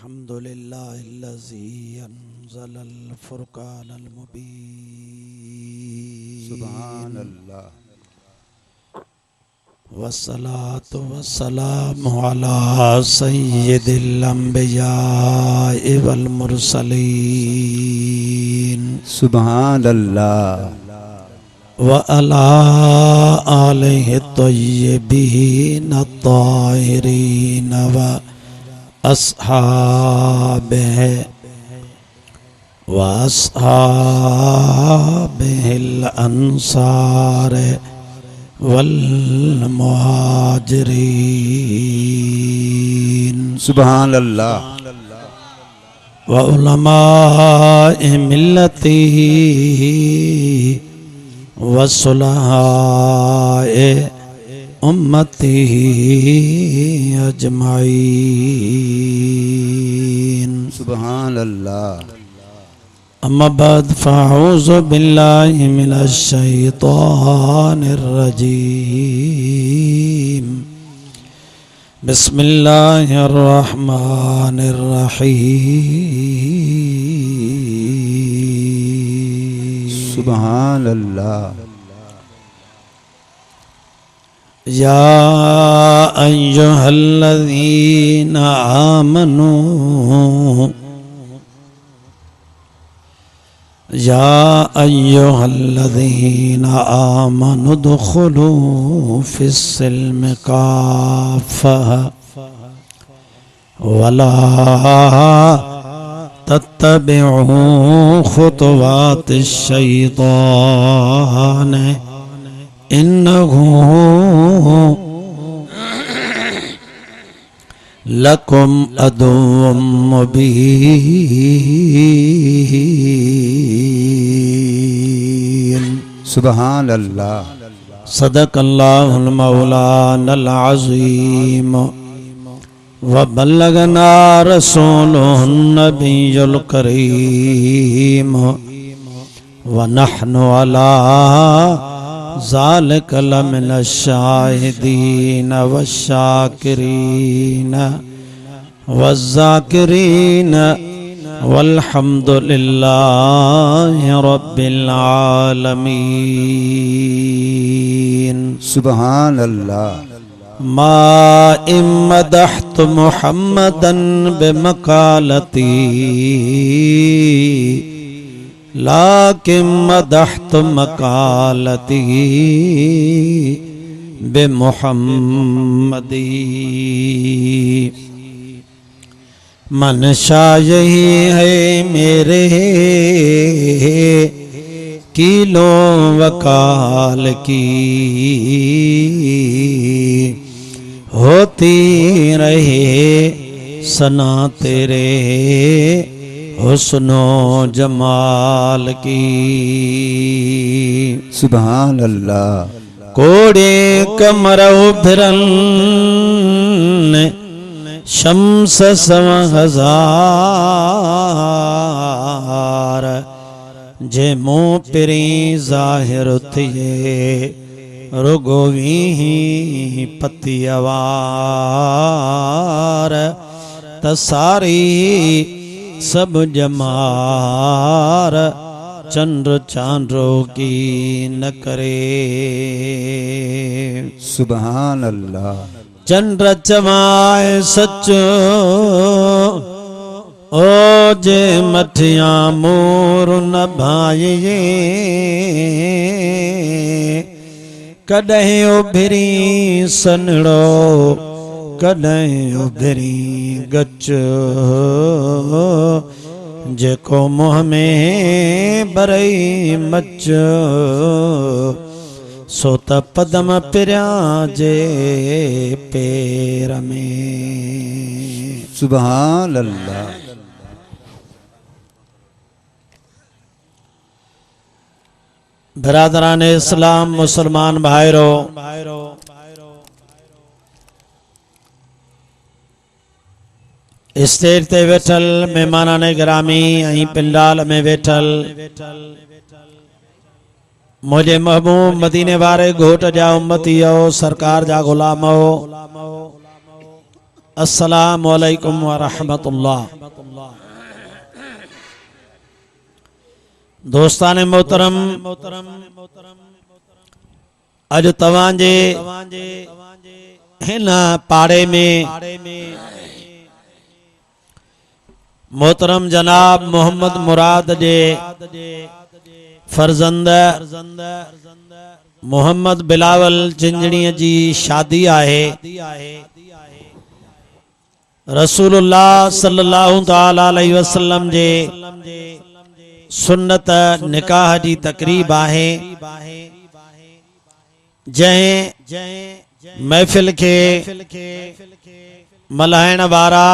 अल्हम्दुलिल्लाहिल्लज़ी अंज़लल फ़ुरक़ानल मुबीन। सुभान अल्लाह। वस्सलातु वस्सलामु अला सय्यिदिल अंबिया'i वल मुरसलीन। सुभान अल्लाह। व अला आलिहि तय्यिबीन अत्ताहिरीन व अस्हाबिहिल अंसार वल मुहाजिरीन। सुभान अल्लाह। व उलमाए मिल्लतिही व सुलहाए उम्मतिही अजमाईन। सुभान अल्लाह। अम्मा बाद फ़अऊज़ु बिल्लाहि मिनश शैतानिर रजीम। बिस्मिल्लाहिर रहमानिर रहीम। सुभान अल्लाह। या अय्युहल्लज़ीना आमनू या अय्युहल्लज़ीना आमनु दुखुलू फिस्सिल्मि काफ़्फ़ह वला तत्तबिऊ खुतवातिश शैतान इन्नहु लकुम अदुव्वुम मुबीन। सुभान अल्लाह। सदक़ल्लाहुल मौलानल अज़ीम व बल्लगना रसूलुहुन नबियुल करीम व नहनु अला ज़ालिका लमिनश शाहिदीन वश्शाकिरीन वज़्ज़ाकिरीन वल्हम्दुलिल्लाहि रब्बिल आलमीन। सुभान अल्लाह। मा इम्मदहतु मुहम्मदन बिमकालती लाकिन मदहतु मकालती बिमुहम्मदी। मनशा यही है मेरे किलो वकाल की होती रहे सना तेरे हुस्नो जमाल की। सुभान अल्लाह। कोड़े कमरौ भिरन शम्स सवा हजार जे मुँह पिरी ज़ाहिर थिए रुगोवी पतियवार तसारी सब जमार चंद्र चांद्रो की न करे। सुभान अल्लाह। चंद्र चमाए सचो ओ जे मठिया मोर न भाइये कॾहिं उभिरी सनड़ो कॾहिं उभिरी गच जेको मुँह में बरई मच सो त पदम पिरिया जे पेर में। सुभान अल्लाह। बिरादरान इस्लाम मुसलमान भाइरो स्टेज ते वेठल मेहमानान गिरामी ऐं पिंडाल में वेठल मुझे महबूब मदीने वारे घोट जा उम्मती हो सरकार जा गुलाम हो अस्सलामु अलैकुम व रहमतुल्लाह। दोस्ताने मोहतरम, अज तवांजे हिन पाड़े में मोहतरम जनाब मोहम्मद मुराद जे फर्जंद मोहम्मद बिलावल चिंजणी जी शादी आहे। रसूलुल्लाह सल्लल्लाहु तआला अलैहि वसल्लम जे सुन्नत निकाह जी तकरीब आहे। जंहिं महफ़िल के मल्हाइण वारा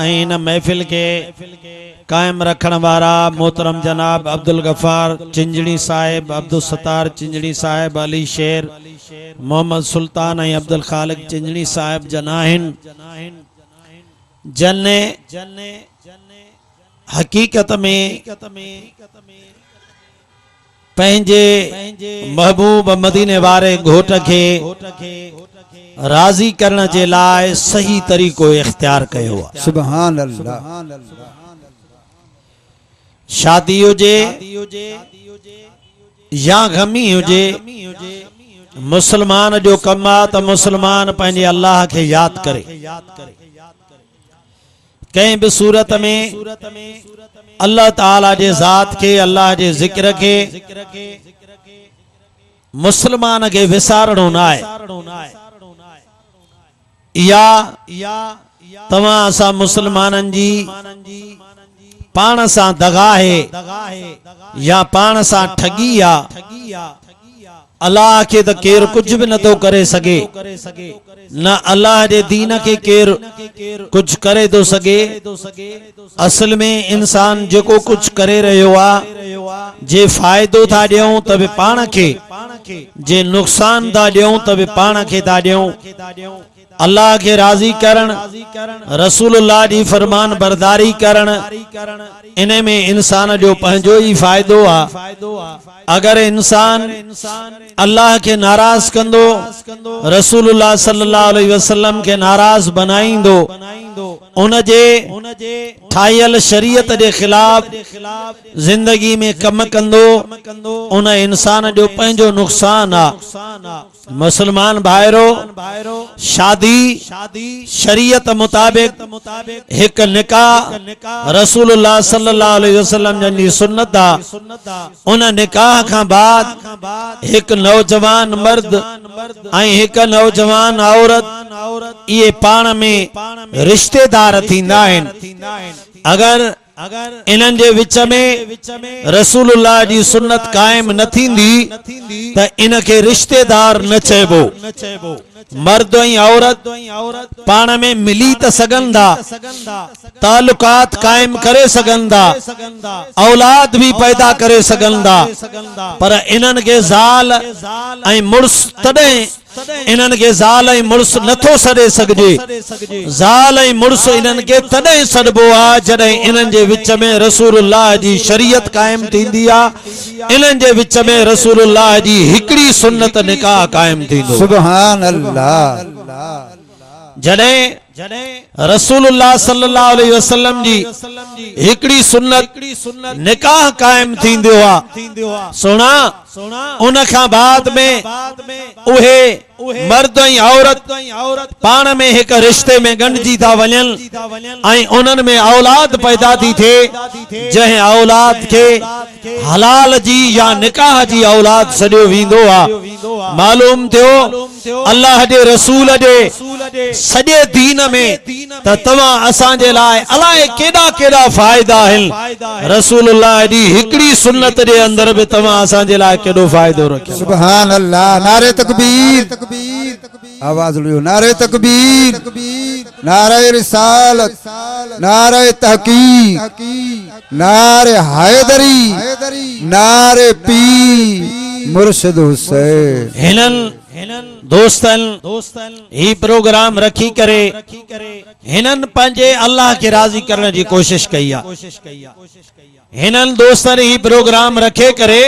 इन महफ़िल के कायम रखण वारा मोहतरम जनाब अब्दुल गफ़ार चिंजणी साहिब, अब्दुल सत्तार चिंजणी साहिब, अली शेर मोहम्मद सुल्तान ऐं अब्दुल खालिक चिंजणी साहिब जनाहिन जन्ने हकीकत में पंहिंजे महबूब मदीने वारे घोट के राज़ी करण जे लाइ सही तरीक़ो इख्तियार कयो आहे। सुभान अल्लाह। शादी हुजे या गमी हुजे, मुसलमान जो कम आहे त मुसलमान पंहिंजे अल्लाह के याद करे। कहीं भी सूरत में अल्लाह ताला जे ज़ात के, अल्लाह जे जिक्र के मुसलमान के विसारणो न आहे। या तव्हां असां मुसलमानन जी पाण सां दगा है या पाण सां ठगी आ। अल्लाह के तो केर कुछ भी न तो करे सके, न अल्लाह जे दीन के केर कुछ करे तो सके। असल में इंसान जो कुछ करे रहो आ, जे फायदो था ॾियूं त बि पाण खे, जे नुक़सान था ॾियूं त बि पाण खे था ॾियूं। अल्लाह के राजी करण, रसूलुल्लाह जी फरमान बरदारी करण, इन में इंसान जो पंहिंजो ही फायदो आ। अगर इंसान अल्लाह के नाराज कंदो, रसूलुल्लाह सल्लल्लाहु अलैहि वसल्लम के नाराज बनाईंदो, उन जे ठाहियल शरीयत जे खिलाफ जिंदगी में कम कंदो, उन इंसान जो पंहिंजो नुक़सान आ। मुसलमान भाइरो, शादी शरीयत मुताबिक एक निकाह रसूलुल्लाह सल्लल्लाहु अलैहि वसल्लम जी सुन्नत आ। उन निकाह का बाद एक नौजवान मर्द ऐं एक नौजवान औरत ये पाण में रिश्तेदार थींदा आहिनि। अगर इन्हनि जे विच में रसूलुल्लाह जी सुन्नत कायम न थींदी त इनके रिश्तेदार न चइबो। मर्द ऐं औरत पाण में मिली त सघंदा, तालुकात कायम करे सघंदा, औलाद भी पैदा करे सघंदा, पर इन्हनि के ज़ाल ऐं मुड़ुस तॾहिं इन्हनि के ज़ाल ऐं मुड़ुस नथो सॾे सघिजे। ज़ाल ऐं मुड़ुस इन्हनि के तॾहिं सॾिबो आहे जॾहिं इन्हनि जे विच में रसूलुल्लाह जी शरीयत कायम थींदी आहे। इन्हनि जे विच में रसूलुल्लाह जी हिकड़ी सुन्नत निकाह कायम थींदो। सुभान अल्लाह। जॾहिं रसूलुल्लाह सल्लल्लाहु अलैहि वसल्लम जी हिकड़ी सुन्नत निकाह कायम थींदो आहे। सुना उन खां बाद में उहे मर्द ऐं औरत पाण में एक रिश्ते में गंढजी था वञनि ऐं उन्हनि में औलाद पैदा थी थिए। जंहिं औलाद के हलाल जी या निकाह जी औलाद सॾियो वेंदो आहे। मालूम थियो अल्लाह जे रसूल जे सॼे दीन में त तव्हां असांजे लाइ अलाए केॾा केॾा फ़ाइदा आहिनि। रसूलुल्लाह जी हिकड़ी सुन्नत जे अंदर बि तव्हां असांजे लाइ केॾो फ़ाइदो रखियो। सुभान अल्लाह। नारे तकबीर, आवाज लियो। नारे तकबीर, नारे रिसालत, नारे तहकीक, नारे हैदरी, नारे पीर मुर्शिद हुसैन। दोस्तन ही प्रोग्राम रखी करे हिनन पंजे अल्लाह के राजी करने की कोशिश कई हिनन दोस्तन ही प्रोग्राम रखे करे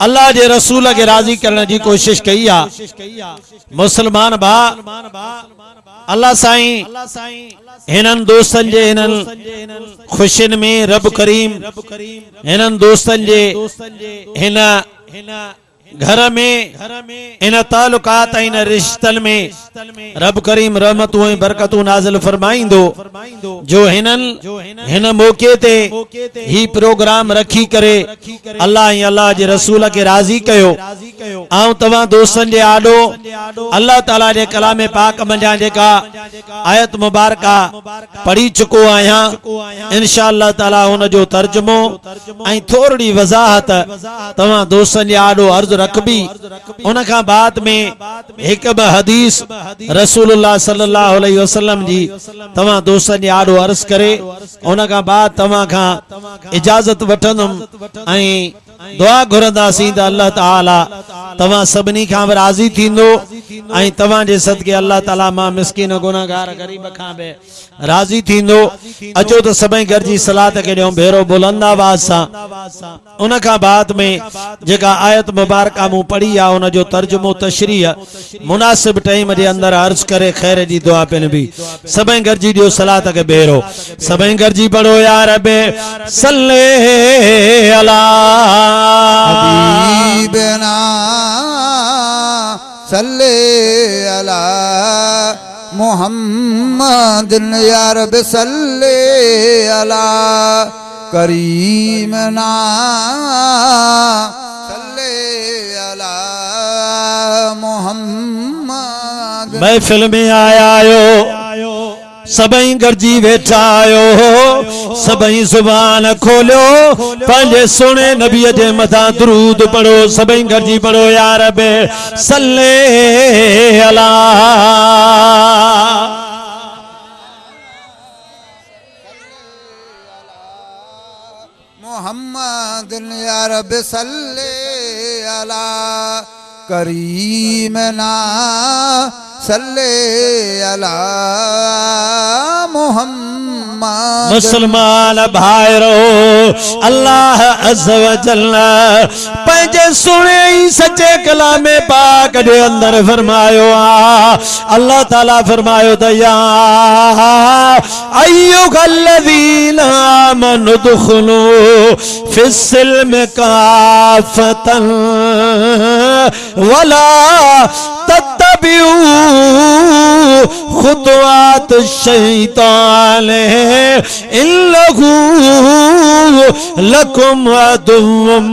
अल्लाह जे रसूल के राजी करने की कोशिश कई मुसलमान भा अल्लाह साईं हिनन दोस्तन जे हिनन खुशिन में रब करीम हिनन दोस्तन जे हिन घर में इन तालुकात इन रिश्तन में रब करीम रहमतूं बरकतूं नाज़िल फरमाइंदो जो हिन मौके ते ही प्रोग्राम रखी करे अल्लाह जे रसूल के राजी कयो आऊं तवा दोस्तन जे आडो अल्लाह ताला जे कलाम पाक मंजा जेका आयत मुबारका पढ़ी चुको आया इंशाअल्लाह ताला उन जो तर्जुमो आई थोड़ी वजाहत तवा दोस्तन जे आडो अर्ज रखबी उन का बाद में एक हदीस रसूलुल्लाह सल्लल्लाहु अलैहि वसल्लम जी तवा दोस्तन जे आडो अर्ज करे उन का बाद तवा का इजाजत वठंदम आई दुआ घुरंदासीं त अल्लाह ताला तवा सबनी खां राजी थींदो आई तवा जे सदके अल्लाह ताला मां मिस्किन गुनाहगार गरीब खां बे राजी थींदो अचो तो सभई गरजी सलात के ॾियो भेरो बुलंद आवाज सां उन खां बाद में जेका आयत मुबारका मूं पढ़ी आ उन जो तर्जुमो तशरीह मुनासिब टाइम जे अंदर अर्ज करे खैर जी दुआ पिन भी सभई गरजी ॾियो सलात के भेरो सभई गरजी पढ़ो या रब्बे सल्ले अला हबीबना सल्ले अला मुहम्मद या रब सल्ले अला करीमना सल्ले अला मुहम्मद महफिल में आया सबई गरजी वेठा आयो सबई जुबान खोलो पंजे सुने नबी जे मथा दुरूद पढ़ो सबई गरजी पढ़ो या रब्बे सल्ले अला मुहम्मद या रब सल्ले अला करीमना सल्ले अला मुहम्मद मुसलमान भाईरो अल्लाह अज़्ज़ व जल्ल पंहिंजे सुणे ही सच्चे कलाम पाक जे अंदर फरमायो आ अल्लाह ताला फरमायो त या अय्युहल्लज़ीना आमनु दुखुलू फिस्सिल्म काफ़तन वला तत्तबिऊ खुतवात शैतान इन्नहु लकुम अदुव्वुम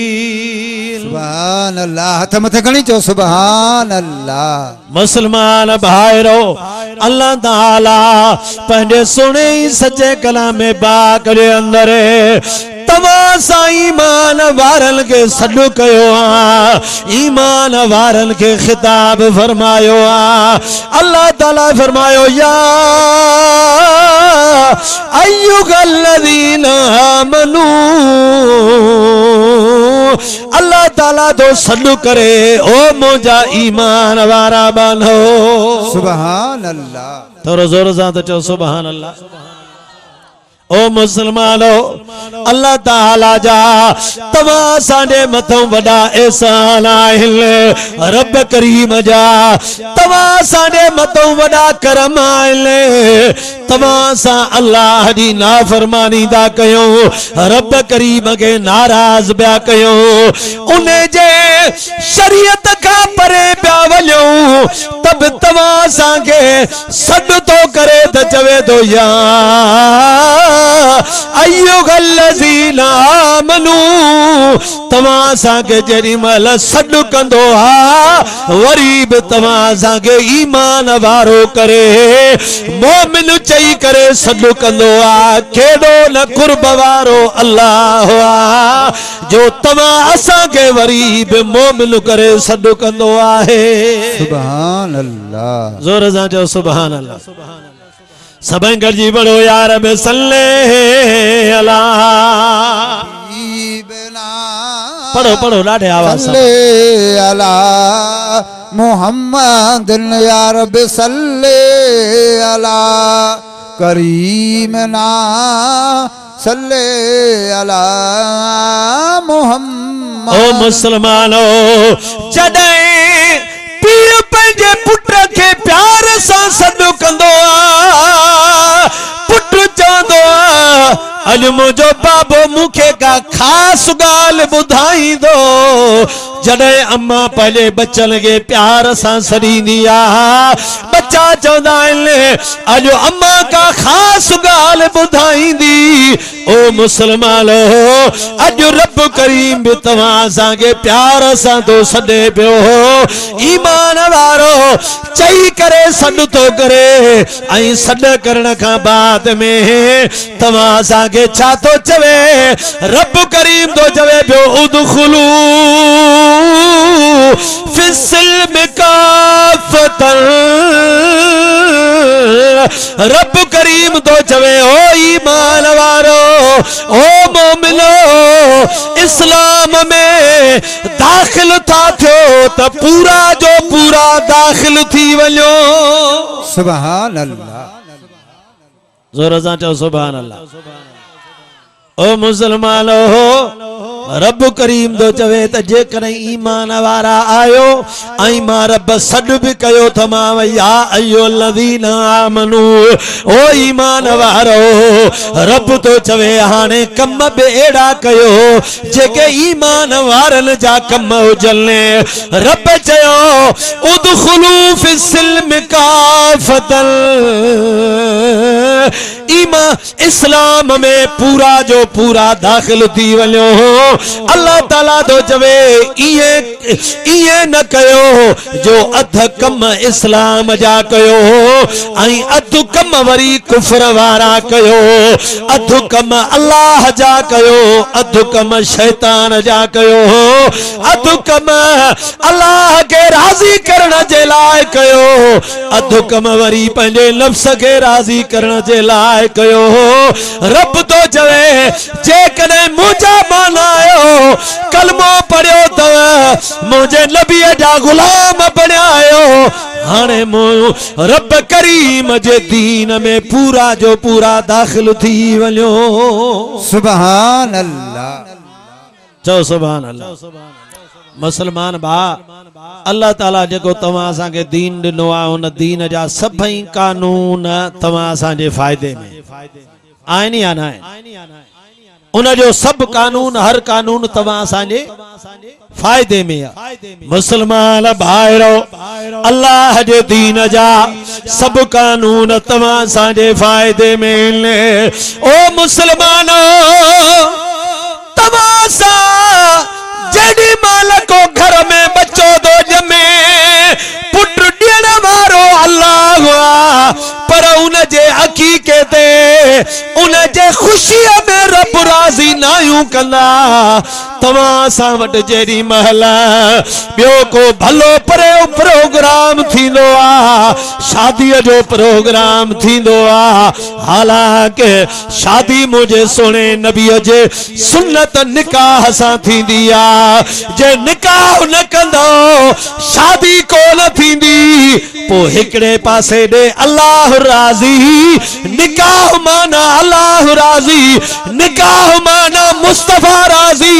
मुबीन सुभान अल्लाह हथ मथे खणी चो सुभान अल्लाह मुसलमान भाईरो अल्लाह ताला पंहिंजे सुणे सच्चे कलाम पाक जे अंदर तवा सा ईमान वारन के सॾु कयो आ ईमान वारन के खिताब फरमायो आ अल्लाह ताला फरमायो या अय्युहल्लज़ीना आमनू अल्लाह ताला तो सॾु करे ओ मुंहिंजा ईमान वारा बनो सुभान अल्लाह थोरो जोर सां त चओ सुभान अल्लाह ओ मुसलमानो अल्लाह ताला जा तवा साडे मथों वडा एहसान आहिनि रब करीम जा तवा साडे मथों वडा करम आहिनि तवा सा अल्लाह दी नाफरमानी दा कयो रब करीम के नाराज बिया कयो उन्हें जे शरीयत का परे पिया वञो तब तवा सा के सॾ तो करे त चवे तो या अय्युहल्लज़ीना आमनू तवा सा के जेडी मल सॾ कंदो आ वरी बि तवा सा के ईमान वारो करे मोमिन चई करे सॾ कंदो आ केडो न कुर्ब वारो अल्लाह आ जो तवा असा के वरी बि मोमिन करे सॾ कंदो आहे सुभान अल्लाह जोर सां चओ सुभान अल्लाह सभई गॾिजी पढ़ो या रब सल्ले अला पढ़ो पढ़ो लाडे आवाज सां। सल्ले अला मोहम्मद या रब सल्ले अला करीमना सल्ले अला मोहम्मद। ओ मुसलमानो जॾहिं पीर पंहिंजे पुट खे प्यार सां सॾु कंदो आहे, पुट चवंदो आहे अॼु मुंहिंजो बाबो मूंखे का ख़ासि ॻाल्हि ॿुधाईंदो। जॾहिं अम्मा पंहिंजे बच्चन खे प्यार सां सॾींदी आहे, बच्चा चवंदा आहिनि अॼु अम्मा का ख़ासि ॻाल्हि ॿुधाईंदी। ओ मुसलमानो अॼु रब करीम बि तव्हां असांखे प्यार सां थो सॾे पियो। ईमान वारो चई करे सॾु थो करे, ऐं सॾु करण खां बाद में तव्हां असांखे छा थो चवे? रब करीम थो चवे पियो उदखुलू फिस्सिल्म काफ़तन। रब करीम तो चवे ओ ईमान वारो, ओ मोमिनो, इस्लाम में दाखिल था थियो त पूरा जो पूरा दाखिल थी वञो। सुभान अल्लाह। जोर सां चओ सुभान अल्लाह। ओ मुसलमानो रब करीम तो चवे त जेकॾहिं ईमान वारा आयो ऐं मां रब सॾु बि कयो तमाम या अय्युहल्लज़ीना आमनू, ओ ईमान वारो रब तो चवे हाणे कम बि अहिड़ा कयो जेके ईमान वारनि जा कम हुजनि। रब चयो उदखुलू फिस्सिल्म काफ़तन। इस्लाम में पूरा जो पूरा दाखिल थी वञो। अल्लाह ताला तो चवे इए न कयो जो अध कम इस्लाम जा कयो ऐं अध कम वरी कुफर वारा कयो, अध कम अल्लाह जा कयो, अध कम शैतान जा कयो, अध कम अल्लाह के राजी करण जे लाइ कयो, अध कम वरी पंहिंजे नफ्स के राजी करण जे लाइ कयो। रब तो चवे जेकॾहिं मुंहिंजा माना आयो, कलमो पढ़ियो अथव, मुंहिंजे नबीअ जा गुलाम बणिया आयो, हाणे रब करीम जे दीन में पूरा जो पूरा दाखिल थी वञो। सुभान अल्लाह। चओ सुभान अल्लाह। मुसलमान भा अल्लाह ताला जेको तव्हां असांखे दीन ॾिनो आहे उन दीन जा सभई कानून तव्हां असांजे फ़ाइदे में आहिनि या न आहिनि? उन जो सभु कानून हर कानून तव्हां असांजे फ़ाइदे में आहे। मुसलमान भाइरो अल्लाह जे दीन जा सभु कानून तव्हां असांजे फ़ाइदे में आहिनि। ओ मुसलमानो तव्हां सां जेॾी महिल को घर में बच्चो थो ॼमे, पुट ॾियण वारो अल्लाह आहे, पर उन जे अक़ीक़े ते उन जे ख़ुशीअ में रब राज़ी नायूं कंदा। तव्हां सां वटि जेॾी महिल ॿियो को भलो प्रोग्राम थींदो आहे, शादीअ जो प्रोग्राम थींदो आहे, हालांकि शादी मुंहिंजे सुहिणे नबीअ जे सुन्नत निकाह सां थींदी आहे। जे निकाह न कंदो शादी कोन थींदी। पोइ हिकिड़े पासे ॾे अल्लाह राज़ी, निकाह माना अल्लाह राज़ी, निकाह माना मुस्तफा राज़ी।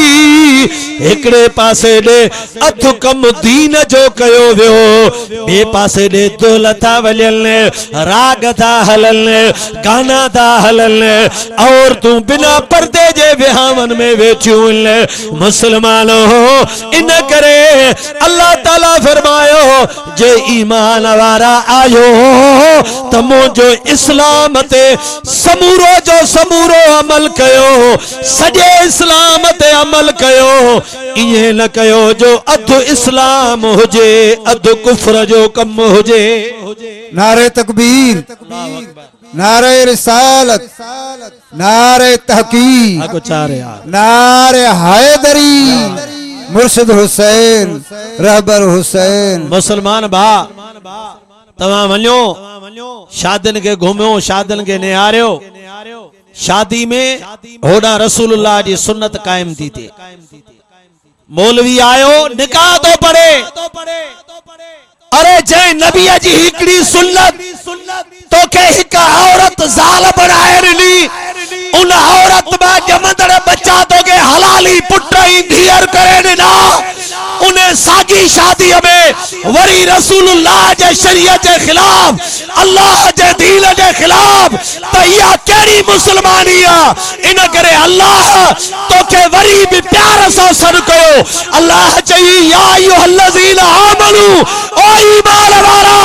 हिकिड़े पासे ॾे अधु कम दीन जो कयो वियो, ॿिए पासे ॾे दुल था वॼनि, राग था हलनि, गाना था हलनि, औरतूं बिना पर्दे जे विहावन में वेठियूं आहिनि। मुसलमानो इन करे अल्लाह ताला फरमायो जे ईमान वारा आयो त मुंहिंजो इस्लाम ते समूरो जो समूरो अमल कयो, सॼे इस्लाम ते अमल कयो। इहे न कयो जो अधु इस्लाम हुजे अधु कुफ्र जो कम हुजे। नारे तकबीर, नारे रिसालत, नारे तहकीक, नारे हैदरी, मुर्शिद हुसैन, रहबर हुसैन। मुसलमान भा तव्हां वञो शादियुनि खे घुमियो, शादियुनि खे निहारियो, शादी में होॾां रसूलुल्लाह जी सुन्नत कायम थी थिए। मौलवी आयो निकाह तो पढ़े। अरे जय नबी जी हिकड़ी सुन्नत तो के हिक औरत ज़ाल बनाए ॾिनी, उन औरत में जमंदड़ बच्चा तो के हलाली पुट ही धीअर करे ॾिना। उन्हें सागी शादी में वरी रसूलुल्लाह जे शरीयत के खिलाफ, अल्लाह जे दीन के खिलाफ, तो यह केड़ी मुसलमानी है। इन करे अल्लाह तो के वरी भी प्यार से सर कयो। अल्लाह चाहिए या अय्युहल्लज़ीना आमनू, ओ ईमान वाला,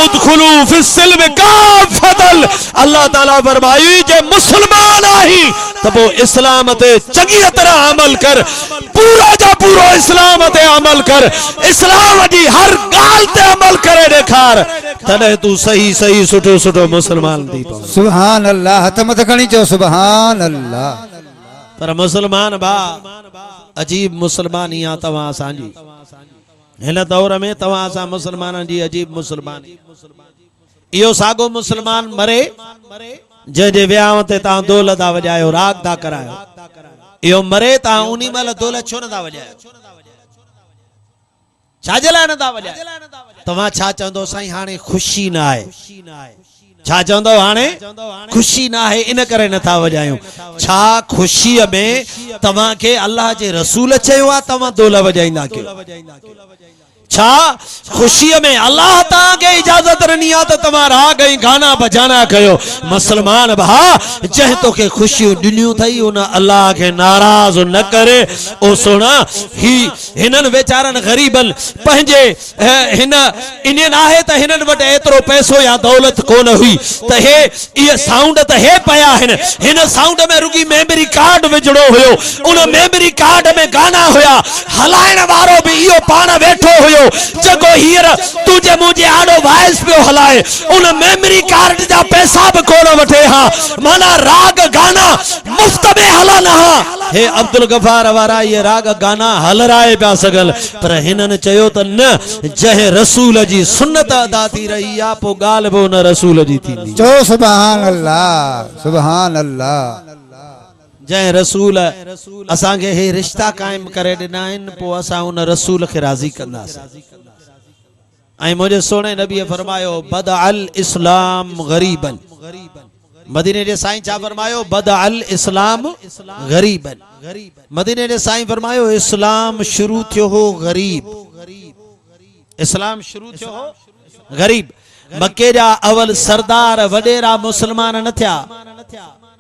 उदखुलू फिस्सिल्म काफ़तन। अल्लाह ताला फरमाई जे मुसलमान आही तब वो इस्लाम ते चंगी तरह अमल कर, पूरा जा पूरा इस्लाम ते अमल कर, इस्लाम जी हर गाल ते अमल करे ॾेखार, तॾहिं तू सही सही सुठो सुठो मुसलमान थी पव। सुभान अल्लाह। हथ मत खणी चो सुभान अल्लाह। पर मुसलमान बा अजीब मुसलमानी आ तवां असांजी। हिन दौर में तवां असां मुसलमाननि जी अजीब मुसलमानी। इहो सागो मुसलमान मरे जंहिंजे विहांव ते तव्हां दोल था वॼायो, राग था करायो, इहो मरे तव्हां उन्ही महिल दोल छो नथा वॼायो? छाजे लाइ नथा वॼायो? तव्हां छा चवंदो साईं हाणे ख़ुशी न आहे? छा चवंदो हाणे ख़ुशी न आहे इन करे नथा वॼायूं? छा ख़ुशीअ में तव्हांखे अल्लाह जे रसूल चयो आहे तव्हां दोल वॼाईंदा कयो? छा खुशी में अल्लाह ताके इजाजत ॾिनी आहे त तव्हां राग ऐं गाना बजाना कयो? मुसलमान भा जंहिं तोखे खुशियूं ॾिनियूं अथई उन अल्लाह खे नाराज़ न करे। ओ सोना ही हिननि वेचारनि ग़रीबनि पंहिंजे हिन इन आहे त हिननि वटि एतिरो पैसो या दौलत कोन हुई त हे इहे साउंड त हे पिया आहिनि, हिन साउंड में रुगी मेमोरी कार्ड विझणो हुयो, उन मेमोरी कार्ड में गाना हुया, हलाइण वारो भी इहो पाण वेठो हुयो जको हीर तुझे मुझे आड़ो वाइस पे हलाए, उन मेमोरी कार्ड जा पैसा भी कोन वठे हा, माना राग गाना मुफ्त में हलन हा। हे अब्दुल गफार वारा ये राग गाना हलराए पिया सगल, पर हिननि चयो त न जहे रसूल जी सुन्नत अदा थी रही आ पो गाल बि उन रसूल जी थींदी। चो सुभान अल्लाह सुभान अल्लाह। जय रसूल असांखे हे रिश्ता कायम करे ॾिना आहिनि पोइ असां उन रसूल खे राज़ी कंदासीं। ऐं मुंहिंजे सोणे नबीअ फरमायो बद अल इस्लाम गरीबन, मदीने जे साईं छा फरमायो? बद अल इस्लाम गरीबन। मदीने जे साईं फरमायो इस्लाम शुरू थियो हो गरीब, इस्लाम शुरू थियो हो गरीब। मक्के जा अवल सरदार वडेरा मुसलमान न थिया,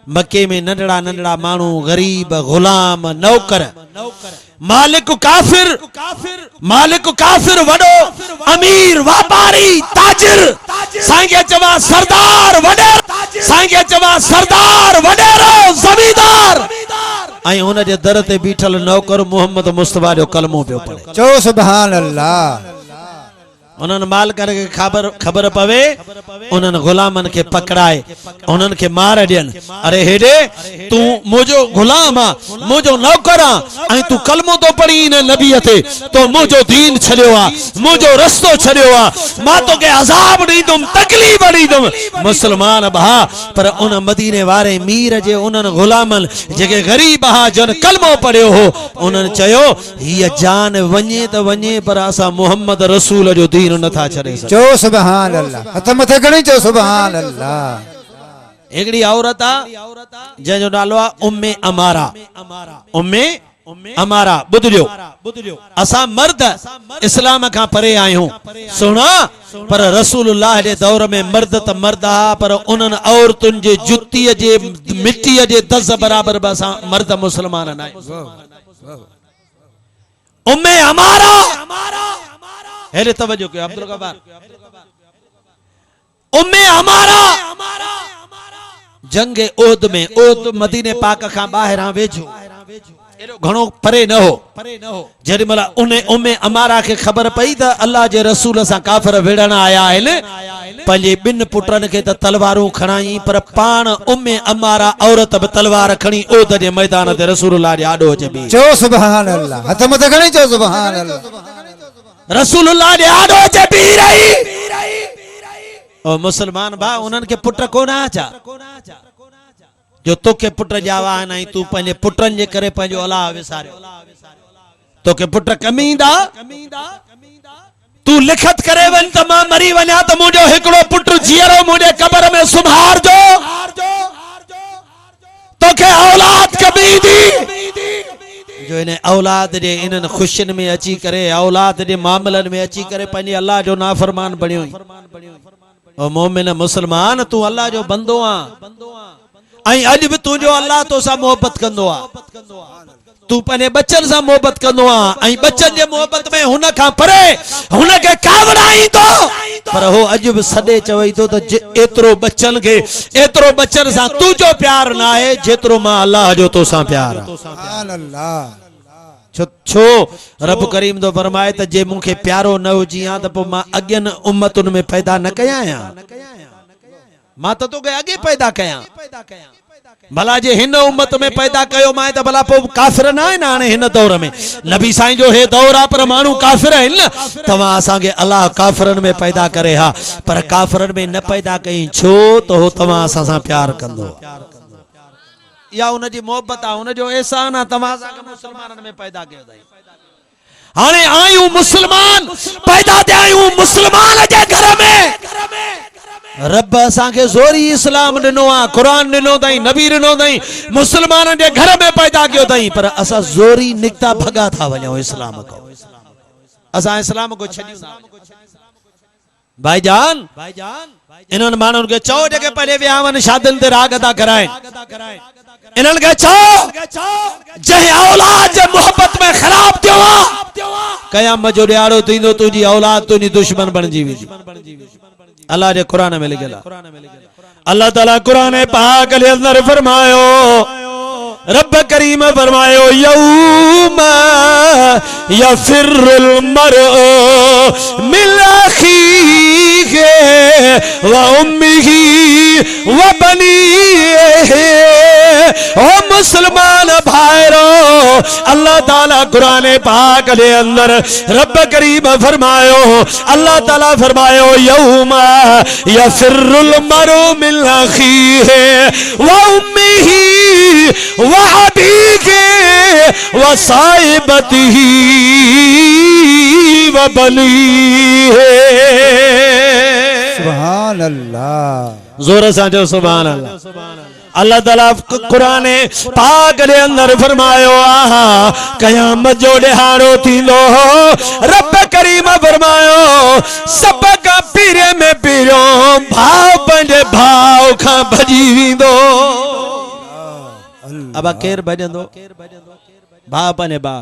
मक्के में नंढड़ा नंढड़ा मानू गरीब गुलाम नौकर, मालिक काफिर वडो अमीर व्यापारी ताजिर, सांगे चवा सरदार वडेर, सांगे चवा सरदार वडेरो जमींदार, ऐं हुन जे दर ते बीठल नौकर मोहम्मद मुस्तफा जो कलमो पियो पढ़े। चो सुभान अल्लाह। उन्हनि मालिक खे खबर पवे, उन्हनि गुलामनि खे पकड़ाए उन्हनि खे मार ॾियनि। अरे हेॾे तूं मुंहिंजो गुलाम आ, मुंहिंजो नौकर आ, ऐं तूं कलमो तो पढ़ी इन नबीअ ते, तो मुंहिंजो दीन छॾियो आ, मुंहिंजो रस्तो छॾियो आ, मां तोखे अज़ाब ॾींदुमि, तकलीफ़ ॾींदुमि। मुसलमान भा पर उन मदीने वारे मीर जे उन्हनि गुलामनि जेके ग़रीब हा जन कलमो पढ़ियो हो, उन्हनि चयो हीअ जान वञे त वञे पर असां मोहम्मद रसूल जो दीन नथा छॾे सघूं। चो सुभान अल्लाह। हथ मथे खणी चो सुभान अल्लाह। हिकिड़ी औरत आ जंहिंजो नालो आहे उम्मे अमारा। उम्मे अमारा ॿुधजो, असां मर्द इस्लाम खां परे आहियूं सुणा, पर रसूलुल्लाह जे दौर में मर्द त मर्द हा, पर उन्हनि औरतुनि जे जुतीअ जे मिटीअ जे दस बराबर बि असां मर्द मुसलमान न आहियूं। उम्मे अमारा हेरे तवज्जो कयो अब्दुल गफार। उम्मे अमारा जंगे ओद में, ओद मदीने पाक खां ॿाहिरां वेझो, एॾो घणो परे न हो। जेॾी महिल उम्मे अमारा खे ख़बर पई त अल्लाह जे रसूल सां काफ़िर विढ़ण आया आहिनि, पंहिंजे ॿिनि पुटनि खे त तलवारूं खणाई, पर पाण उम्मे अमारा औरत बि तलवार खणी ओद जे मैदान ते रसूलुल्लाह जे आॾो अचे बीठी। चो सुभान अल्लाह। हथ मथे खणी चो सुभान अल्लाह। रसूलुल्लाह जे आॾो अचे बीही रही। ओ मुसलमान भा उन्हनि खे पुट कोन अचा जो तोखे पुट ॼावा आहिनि ऐं तूं पंहिंजे पुटनि जे करे पंहिंजो अलाह विसारियो। तो के पुट कमींदा तू लिखत करे वन त मां मरी वना त मुझो हिकड़ो पुट जीरो मुझे कब्र में सुभार जो तो के औलाद कमींदी जो इन्हें औलाद जे इन्हन खुशियन में अची करे औलाद जे मामलन में अची करे पंहिंजे अल्लाह जो नाफरमान बणियो ओ मोमिन मुसलमान तू अल्लाह जो बंदो आ आई अज भी तुझो अल्लाह तो सा मोहब्बत कंदो आ तू पंहिंजे बच्चन सा मोहब्बत कंदो आ आई बच्चन जे मोहब्बत में हुन का परे हुन के कावड़ाई तो पर हो अज भी सदे चवई तो एतरो बच्चन के एतरो बच्चन सा तुझो प्यार ना है जेतरो मां अल्लाह जो तो सा प्यार सुभान अल्लाह छो रब करीम तो फरमाए त जे मुखे प्यारो न हुजी आ त पो मां अगन उम्मतुन में पैदा न कया मां तो के आगे पैदा कया भला जे हिन उम्मत में पैदा कयो मां त भला पो काफिर ना है ना हिन दौर में नबी साईं जो हे दौर आ पर मानू काफिर है न तवा असा के अल्लाह काफिरन में पैदा करे हा पर काफिरन में न पैदा कई छो तो हो तवा असा सा प्यार कंदो या उन जी मोहब्बत आ उन जो एहसान आ तवा सा के मुसलमानन में पैदा कयो दई हाने आयू मुसलमान पैदा दे आयू मुसलमान जे घर में रब असा के जोरी इस्लाम दिनो आ कुरान दिनो दई नबी दिनो दई मुसलमान जे घर में पैदा कयो दई पर असा जोरी निकता भगा था वणो इस्लाम को असा इस्लाम को छडियो ना भाईजान इन्हन मानन के चौ जगह पहले विहावन शादन ते राग अदा कराए इन्हन के चौ जह औलाद जे मोहब्बत में खराब थियो कयामत जो ॾियारो थींदो तुझी औलाद तुझी दुश्मन बणजी वेंदी अल्लाह जे कुरान में लिखियल अल्लाह ताला कुरान पाक के अंदर फरमायो रब करीम फरमायो यौम यफिरुल मरउ मिन अखीहि व उम्मिही व बनीहि ओ मुसलमान भाईरो अल्लाह ताला कुरान पाक के अंदर रब करीम फरमायो अल्लाह ताला फरमायो यौम यफिरुल मरउ मिन अखीहि व उम्मिही व अबीहि व साहिबतिही व बनीहि सुभान अल्लाह जोर से जो सुभान अल्लाह अल्लाह ताला कुरान पाक के अंदर फरमायो आहा कयामत जो ॾिहारो थींदो रब करीम फरमायो सब का पीरे में पीरो भाव पंहिंजे भाव खां भॼी वेंदो अब केर भॼंदो भाउ पंहिंजे भाउ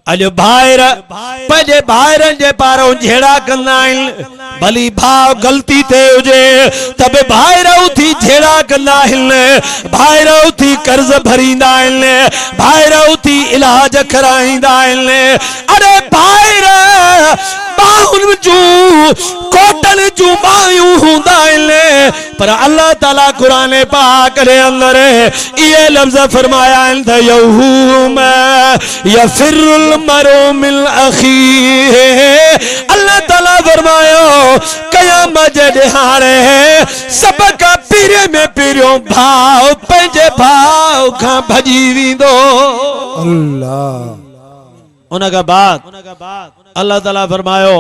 अॼु भाइर पंहिंजे भाइरनि जे पारां झेड़ा कंदा आहिनि भली भाउ ग़लती ते हुजे त बि भाइर उथी झेड़ा कंदा आहिनि भाइर उथी कर्ज़ भरींदा आहिनि भाइर उथी इलाज कराईंदा आहिनि अरे भाइर बाहुनि जूं कोटन जूं बाहियूं हूंदा आहिनि पर अल्लाह ताला कुरान पाक के अंदर ये लफ्ज़ फरमाया आहिनि त यौम यफिरुल मरउ मिन अखीहि अल्लाह ताला फरमायो कयामत जे ॾिहाड़े सब का पीरे में पीरियो भाउ पंहिंजे भाउ खां भॼी वेंदो अल्लाह उन का बाद अल्लाह ताला फरमायो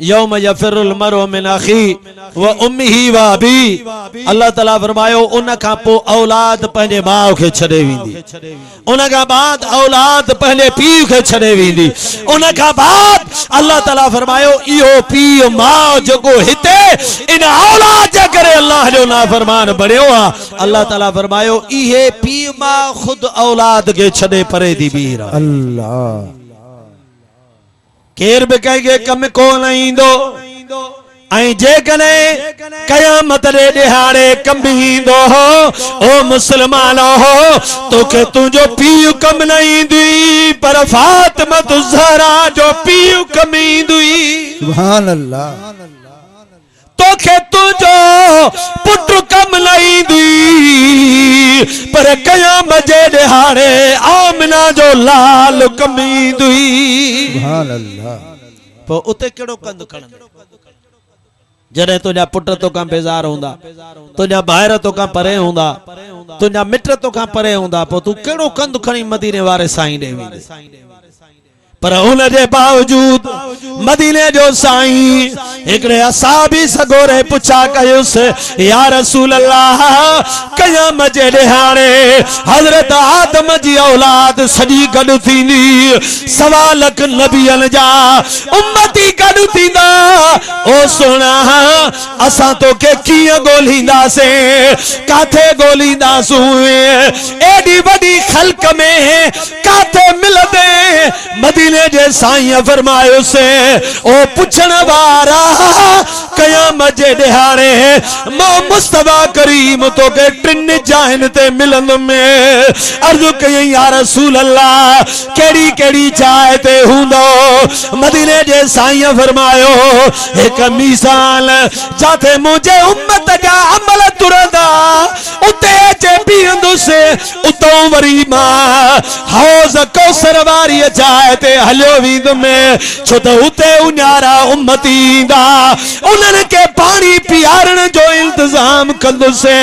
यौम यफिरुल मरउ मिन अखी व उम्मिही व अबी अल्लाह ताला फरमायो उन खां पो औलाद पंहिंजे माउ खे छॾे वेंदी उन खां बाद औलाद पंहिंजे पीउ खे छॾे वेंदी उन खां बाद अल्लाह ताला फरमायो इहो पीउ माउ जेको हिते इन औलाद जे करे अल्लाह जो नाफरमान बणियो आहे अल्लाह ताला फरमायो इहे पीउ माउ खुद औलाद खे छॾे परे थी बीह रहे अल्लाह केर भी कहे कम कोन ईंदो ऐं जेकॾहिं कयामत जे ॾिहाड़े कंबींदो ओ मुसलमान हो तोखे तुंहिंजो पीउ कम न ईंदी पर फातिमा ज़हरा जो पीउ कम ईंदी सुभान अल्लाह तोखे तुंहिंजो पुटु कम न ईंदी पर कयामत जे ॾिहाड़े आमिना जो लाल कम ईंदी सुभान अल्लाह पोइ उते कहिड़ो कंद खणंदो जॾहिं तुंहिंजा पुट तोखां बेज़ार हूंदा तुंहिंजा भाइर तोखां परे हूंदा तुंहिंजा मिट तोखां परे हूंदा पोइ तूं कहिड़ो कंद खणी मदीने वारे साईं ॾे वेंदे पर उन जे बावजूद मदीने जो साईं एकड़े असाबी सगोरे पुछा कयुस, या रसूल अल्लाह कयाम जे ॾिहाणे हज़रत आदम जी औलाद सॼी गॾु थींदी, 1.25 लख नबियन जा उम्मती गॾु थींदा, ओ सोना असां तोखे कीअं ॻोल्हींदासीं, काथे ॻोल्हींदासूं, एॾी वॾी ख़ल्क़ में काथे मिलंदे। मदीने जे साईं फरमायोसे, ओ पुछण वारा कयाम जे ॾिहाणे मां मुस्तफा करीम तोखे 3 जाइन ते मिलंदुमि। अर्ज़ु कयई, या रसूल अल्लाह केड़ी केड़ी जाइ ते हूंदो? मदीने जे साईं फरमायो, एक मीज़ान जाते मुझे उम्मत जा अमल तुरंदा, उते जे बीहंदुसि, उतो वरी मां हौज़ कौसर वारी जाइ ते हलियो वेंदुमि, छो त उते उन्यारा उम्मती ईंदा, उन्हनि खे पाणी पीआरण जो इंतजाम कंदुसि।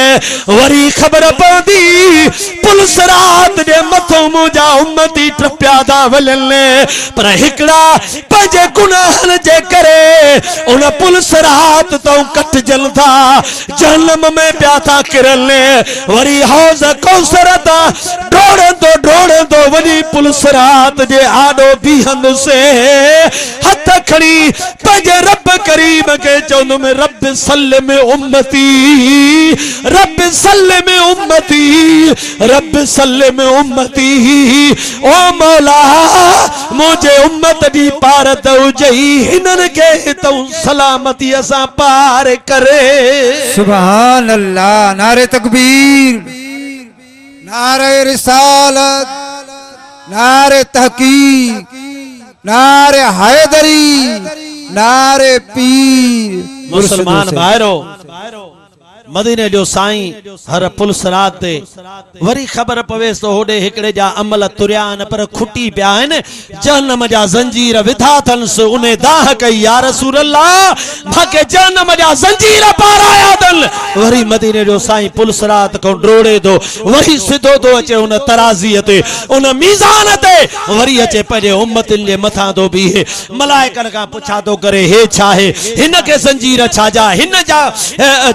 वरी ख़बर पवंदी पुलिस रात जे मथों मुंहिंजा उम्मती टपिया था वञनि, पर हिकिड़ा पंहिंजे गुनाहनि जे करे उन पुलिस रात तो कटजनि था, जहन्नम में पिया था किरनि। वरी हौज़ कौसर तां डोड़ंदो वञी पुलिस रात जे आॾो बीहंदुसि, हथ खणी पंहिंजे रब करीम खे चवंदुमि, रब सल्लिम उम्मती, रब सल्लिम उम्मती, रब सल्लिम उम्मती। ओ मौला मुझे उम्मत दी पारत हुजई, हिननि खे तूं सलामतीअ सां पार करे। सुभान अल्लाह। नारे तकबीर, नारे रिसालत, नारे तहकीक, नारे हैदरी, नारे पीर। मुसलमान भाइरो, मदीने जो साईं हर पुलिस रात ते वरी ख़बर पवेस तो होडे हिकड़े जा अमल तुरिया आहिनि पर खुटी पिया आहिनि, जहन्नम जा जंजीर विधा अथनि। उन दाह कई, या रसूल अल्लाह मूंखे जहन्नम जा जंजीर पाराया अथनि। वरी मदीने जो साईं पुलिस रात को डोड़े थो, वरी सिधो थो अचे उन तराज़ीअ ते, उन मीज़ान ते, वरी अचे पंहिंजे उम्मतिन जे मथां थो बीहे, मलाइकनि खां पुछा थो करे, हे छा आहे, हिन खे जंजीर छा जा, हिन जा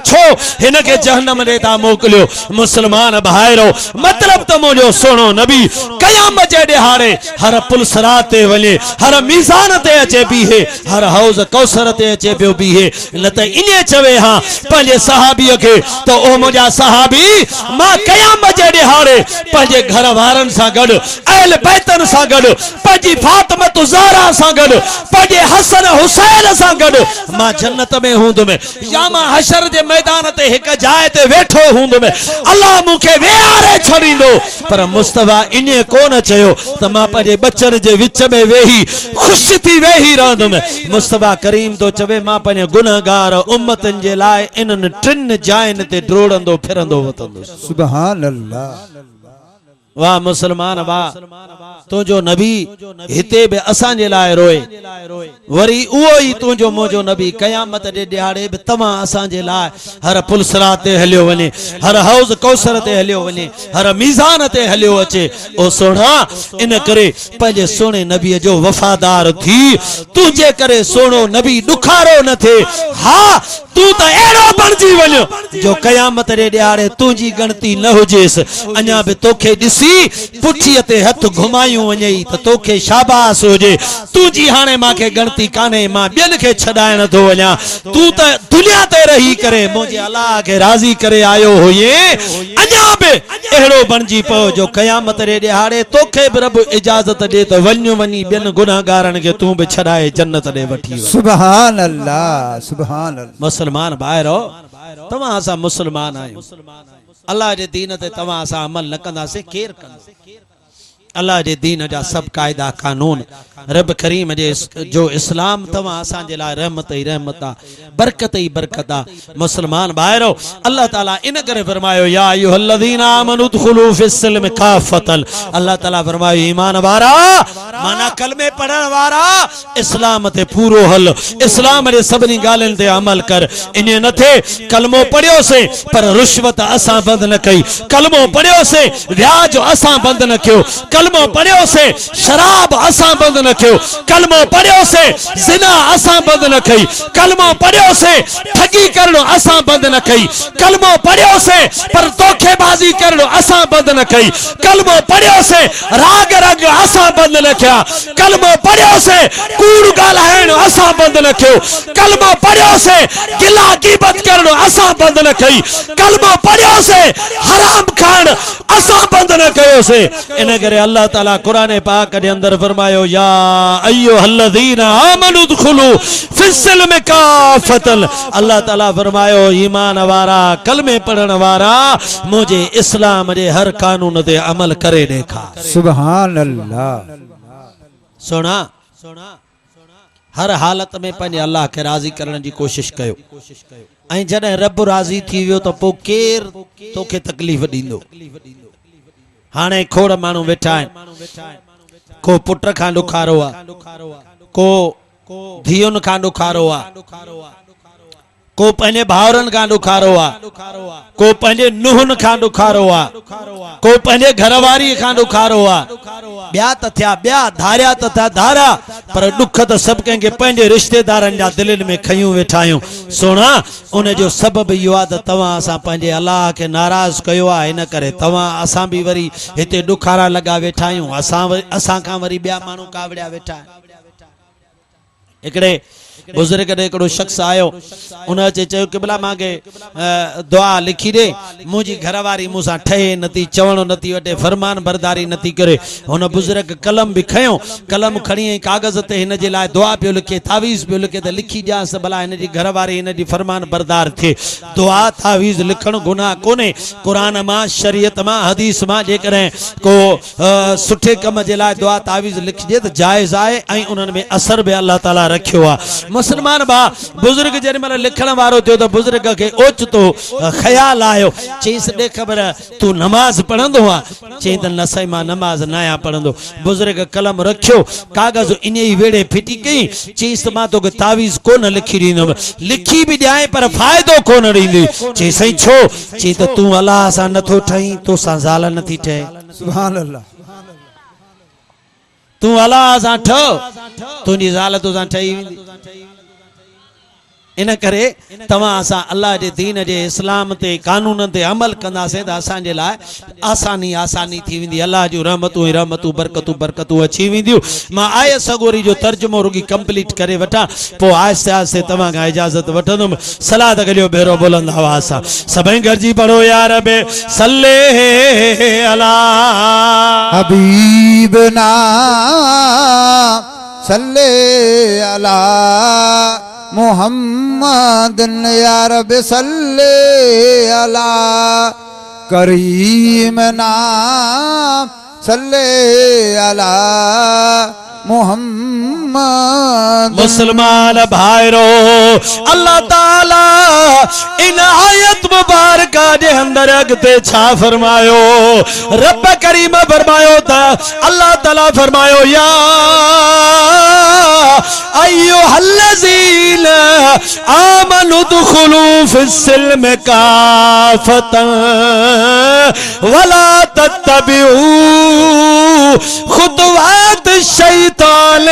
छो हिनके जहन्नम ने ता मोकलियो। मुसलमान भाइरो, मतलब तो मुझो सुनो नबी कयामत जे ॾिहाड़े हर पुलिस रात ते वञे, हर मीज़ान ते अचे बीहे, हर हौज़ कौसर ते अचे पियो बीहे, न त इने चवे हां पंहिंजे सहाबीअ खे त ओ मुंहिंजा सहाबी मां कयामत जे ॾिहाड़े पंहिंजे घर वारनि सां गॾु, अहल बैतनि सां गॾु, पंहिंजी फातिमत ज़हरा सां गॾु, पंहिंजे हसन हुसैन सां गॾु मां जन्नत में हूंदुमि, या मां हशर जे मैदान ते एक जाइ ते वेठो हूंदुमि, अल्लाह मूंखे वेहारे छॾींदो। पर मुस्तफा इने कोन चयो त मां पंहिंजे बचन जे विच में वेही ख़ुशि थी वेही रहंदुमि। मुस्तफा करीम तो चवे, मां पंहिंजे गुनहगार उम्मतन जे लाइ इन्हनि 3 जाइन ते डोड़ंदो फिरंदो वतंदुसि। सुभान अल्लाह। वाह मुसलमान वाह, तुंहिंजो नबी हिते बि असां जे लाइ रोए, वरी उहो ई तुंहिंजो मुंहिंजो नबी कयामत जे ॾिहाड़े बि तव्हां असां जे लाइ हर पुलिस रात ते हलियो वञे, हर हौज़ कौसर ते हलियो वञे, हर मीज़ान ते हलियो अचे। ओ सोना, इन करे पंहिंजे सोने नबीअ जो वफ़ादार थी, तुंहिंजे करे सोनो नबी ॾुखारो न थिए। हा, तूं त अहिड़ो बणिजी वञ जो कयामत जे ॾिहाड़े तुंहिंजी गणती न हुजेसि, अञा बि तोखे ॾिसी पुठीअ ते हथ घुमायूं वञई त तोखे शाबाश हुजे। तुंहिंजी हाणे मूंखे गणती कान्हे, मां ॿियनि खे छॾाइण थो वञा, तूं त दुनिया ते रही करे मुंहिंजे अलाह खे राज़ी करे आयो हुए, अञा बि अहिड़ो बणिजी पियो जो कयामत जे ॾिहाड़े तोखे बि रब इजाज़त ॾे त वञ वञी ॿियनि गुनाहगारनि खे तूं बि छॾाए जन्नत ॾे वठी वञ। सुभान अल्लाह, सुभान अल्लाह। मुसलमान भाइरो, तव्हां असां मुसलमान आहियूं, अल्लाह जे दीन ते तव्हां असां अमल न कंदासीं, केरु कंदासीं? अल्लाह जे दीन जा सब कायदा कानून रब करीम जो इस्लाम तव्हां असां जे लाइ रहमत ही रहमत आ, बरकत ही बरकत आ। मुसलमान भाइरो, अल्लाह ताला इन करे फरमायो, या अय्युहल्लज़ीना आमनू उदखुलू फिस्सिल्म काफ़तन। अल्लाह ताला फरमायो, ईमान वारा माना कलमे पढ़ण वारा इस्लाम ते पूरो हल, इस्लाम जे सभिनी ॻाल्हियुनि ते अमल कर। इन न थे कलमो पढ़ियोसीं पर रुश्वत असां बंद न कई, कलमो पढ़ियोसीं व्याज असां बंद न कयो, कलमो पढ़ियो से शराब असां बंद न कयो, कलमो पढ़ियो से जिना असां बंद न कई, कलमो पढ़ियो से ठगी करणो असां बंद न कई, कलमो पढ़ियो से पर धोखेबाजी करणो असां बंद न कई, कलमो पढ़ियो से राग रंग असां बंद न किया, कलमो पढ़ियो से कूड़ ॻाल्हाइण असां बंद न कयो, कलमो पढ़ियो से गिला ग़ीबत करणो असां बंद न कई, कलमो पढ़ियो से हराम खाइण असां बंद न कयो से। इन करे अल्लाह ताला कुरान पाक के अंदर फरमायो या अय्युहल्लज़ीना आमनु दुखुलू फिस्सिल्म काफतन। अल्लाह ताला फरमायो ईमान वारा कलमे पढ़ण वारा मुझे इस्लाम जे हर कानून ते अमल करे देखा। सुभान अल्लाह। सुना हर हालत में पंहिंजे अल्लाह के राज़ी करण जी कोशिश कयो, ऐं जॾहिं रब राज़ी थी वियो त पोइ केर तोखे तकलीफ़ ॾींदो। हाणे खोड़ माण्हू वेठा आहिनि, को पुट खां ॾुखारो आहे, को धीउनि खां ॾुखारो आहे, को पंहिंजे भाउरनि खां ॾुखारो आहे, को पंहिंजे नुंहनि खां ॾुखारो आहे, को पंहिंजे घरवारीअ खां ॾुखारो आहे, ॿिया त थिया ॿिया, धारिया त थिया धारा, पर ॾुख त सभु कंहिंखे पंहिंजे रिश्तेदारनि जा दिलनि में खयूं वेठा आहियूं। सोना उन जो सबबु इहो आहे त तव्हां असां पंहिंजे अलाह खे नाराज़ कयो आहे, इन करे तव्हां असां बि वरी हिते ॾुखारा लॻा वेठा आहियूं, असां खां वरी ॿिया माण्हू कावड़िया वेठा आहिनि। हिकिड़े बुजुर्ग ने हिकिड़ो शख्स आयो, उन अचे चयो क़िबला मांगे दुआ लिखी दे, मुंहिंजी घरवारी मूंसां ठहे नथी, चवणो नथी वठे, फरमान बरदारी नथी करे। हुन बुजुर्ग कलम बि खयो, कलम खणी ऐं कागज़ ते हिन जे लाइ दुआ पियो लिखे, तावीज़ पियो लिखे त लिखी ॾियांसि भला हिन जी घरवारी हिन जी फरमान बरदार थिए। दुआ तावीज़ लिखणु गुनाह कोन्हे, क़ुरान मां शरीयत मां हदीस मां जेकॾहिं को सुठे कम जे लाइ दुआ तावीज़ लिखिजे त जाइज़ आहे, ऐं उन्हनि में असर बि अल्लाह ताला रखियो आहे। मुसलमान बा बुजुर्ग जेॾी महिल लिखण वारो थियो त बुजुर्ग खे ओचितो ख़्याल आयो, चईंसि ॾे ख़बर तूं नमाज़ पढ़ंदो आहे? चई त न साईं मां नमाज़ न आहियां पढ़ंदो। बुजुर्ग कलम रखियो, कागज़ इन ई वेड़े फिटी कई, चईंसि त मां तोखे तावीज़ कोन लिखी ॾींदुमि, लिखी बि ॾियां पर फ़ाइदो कोन ॾींदी। चई साईं छो? चई त तूं अलाह सां नथो ठहीं, तोसां ज़ाल नथी ठहे। सुभान अल्लाह। तूं अलाह सां ठह, तुंहिंजी ज़ाल तोसां ठही वेंदी। इन करे तव्हां असां अल्लाह जे दीन जे इस्लाम ते कानून ते अमल कंदासीं त असांजे लाइ आसानी थी वेंदी। अल्लाह जूं रहमतूं ऐं रहमतूं बरकतूं अची वेंदियूं। मां आय सगोरी जो तर्जुमो रुगी कंप्लीट करे वठां, पोइ आहिस्ते आहिस्ते तव्हां खां इजाज़त वठंदुमि। सलात करियो भेरो बुलंद आवाज़ सां, सभई गॾिजी पढ़ो या रबे सल्ले अला हबीबना सल्ले अला मोहम्मद या रब सल्ले अला करीमना सल्ले अला मोहम्मद। मुसलमान भाइरो अल्लाह ताला इन आयत मुबारक जे अंदर अगते छा फरमायो? रब करीम फरमायो था, अल्लाह ताला फरमायो या अय्युहल्लज़ीना आमनु दुखुलू फिस्सिल्म काफतन वला तत्तबिऊ खुतवात शैतान।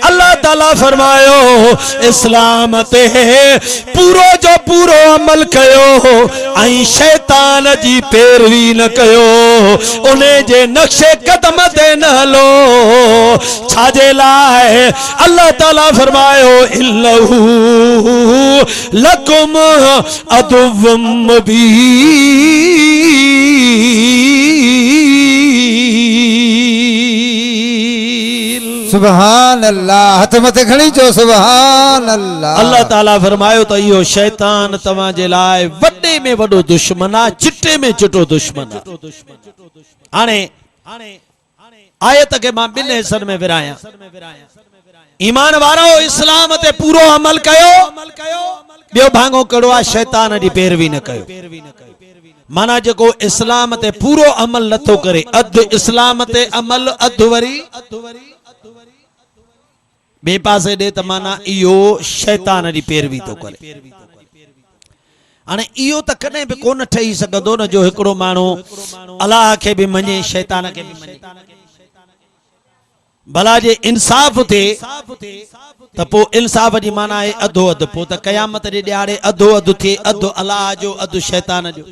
अल्लाह ताला फरमायो इस्लाम ते पूरो जो पूरो अमल कयो ऐं शैतान जी पैरवी न कयो, उन्हें जे नक्शे कदम ते न हलो। छाजे लाए? अल्लाह ताला फरमायो इल्लहू लकुम अदुव्वुम मुबीन। सुभान अल्लाह। हथ मथे खणी चो सुभान अल्लाह। अल्लाह ताला फरमायो तो इहो शैतान तव्हां जे लाइ वॾे में वॾो दुश्मन आहे, चिटे में चिटो दुश्मन आहे। हाणे आयत के मां ॿिन हिस्सनि में विरायां। ईमान वारो इस्लाम ते पूरो अमल कयो, ॿियो भाङो कहिड़ो आहे? शैतान जी पैरवी न कयो। माना जेको इस्लाम ते पूरो अमल नथो करे, अधु इस्लाम ते अमल अधु वरी ॿिए पासे ॾे, त माना इहो शैतान जी पैरवी थो करे। हाणे इहो त कॾहिं बि कोन ठही सघंदो न जो हिकिड़ो माण्हू अलाह खे बि मञे शैतान खे बि मञे। भला जे इंसाफ़ थे त पोइ इंसाफ़ जी माना आहे अधो अधु, पोइ त क़यामत जे ॾियारे अधो अधु थिए, अधु अलाह जो अधु शैतान जो।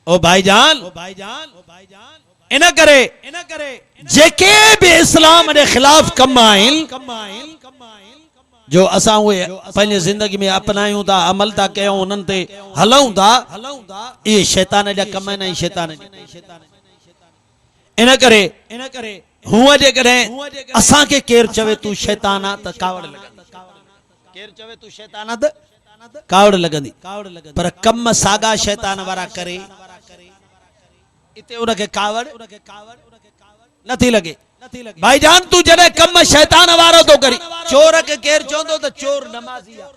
ओ भाईजान इन करे जेके बि इस्लाम जे ख़िलाफ़ कम आहिनि जो असां उहे पंहिंजे ज़िंदगी में अपनायूं था, अमल था कयूं, उन्हनि ते हलूं था, इहे शैतान जा कम आहिनि। शैतान इन करे हुआ जेकॾहिं असांखे केरु चवे तूं शैतान आहे त कावड़ लॻंदी, केरु चवे तूं शैतान आहे त कावड़ लॻंदी, पर कम साॻा शैतान वारा करे इते उनखे कावड़ नथी लॻे। भाईजान तू जॾहिं कम शैतान वारो तो करी, चोर खे केरु चवंदो त चोर नमाज़ी आहे,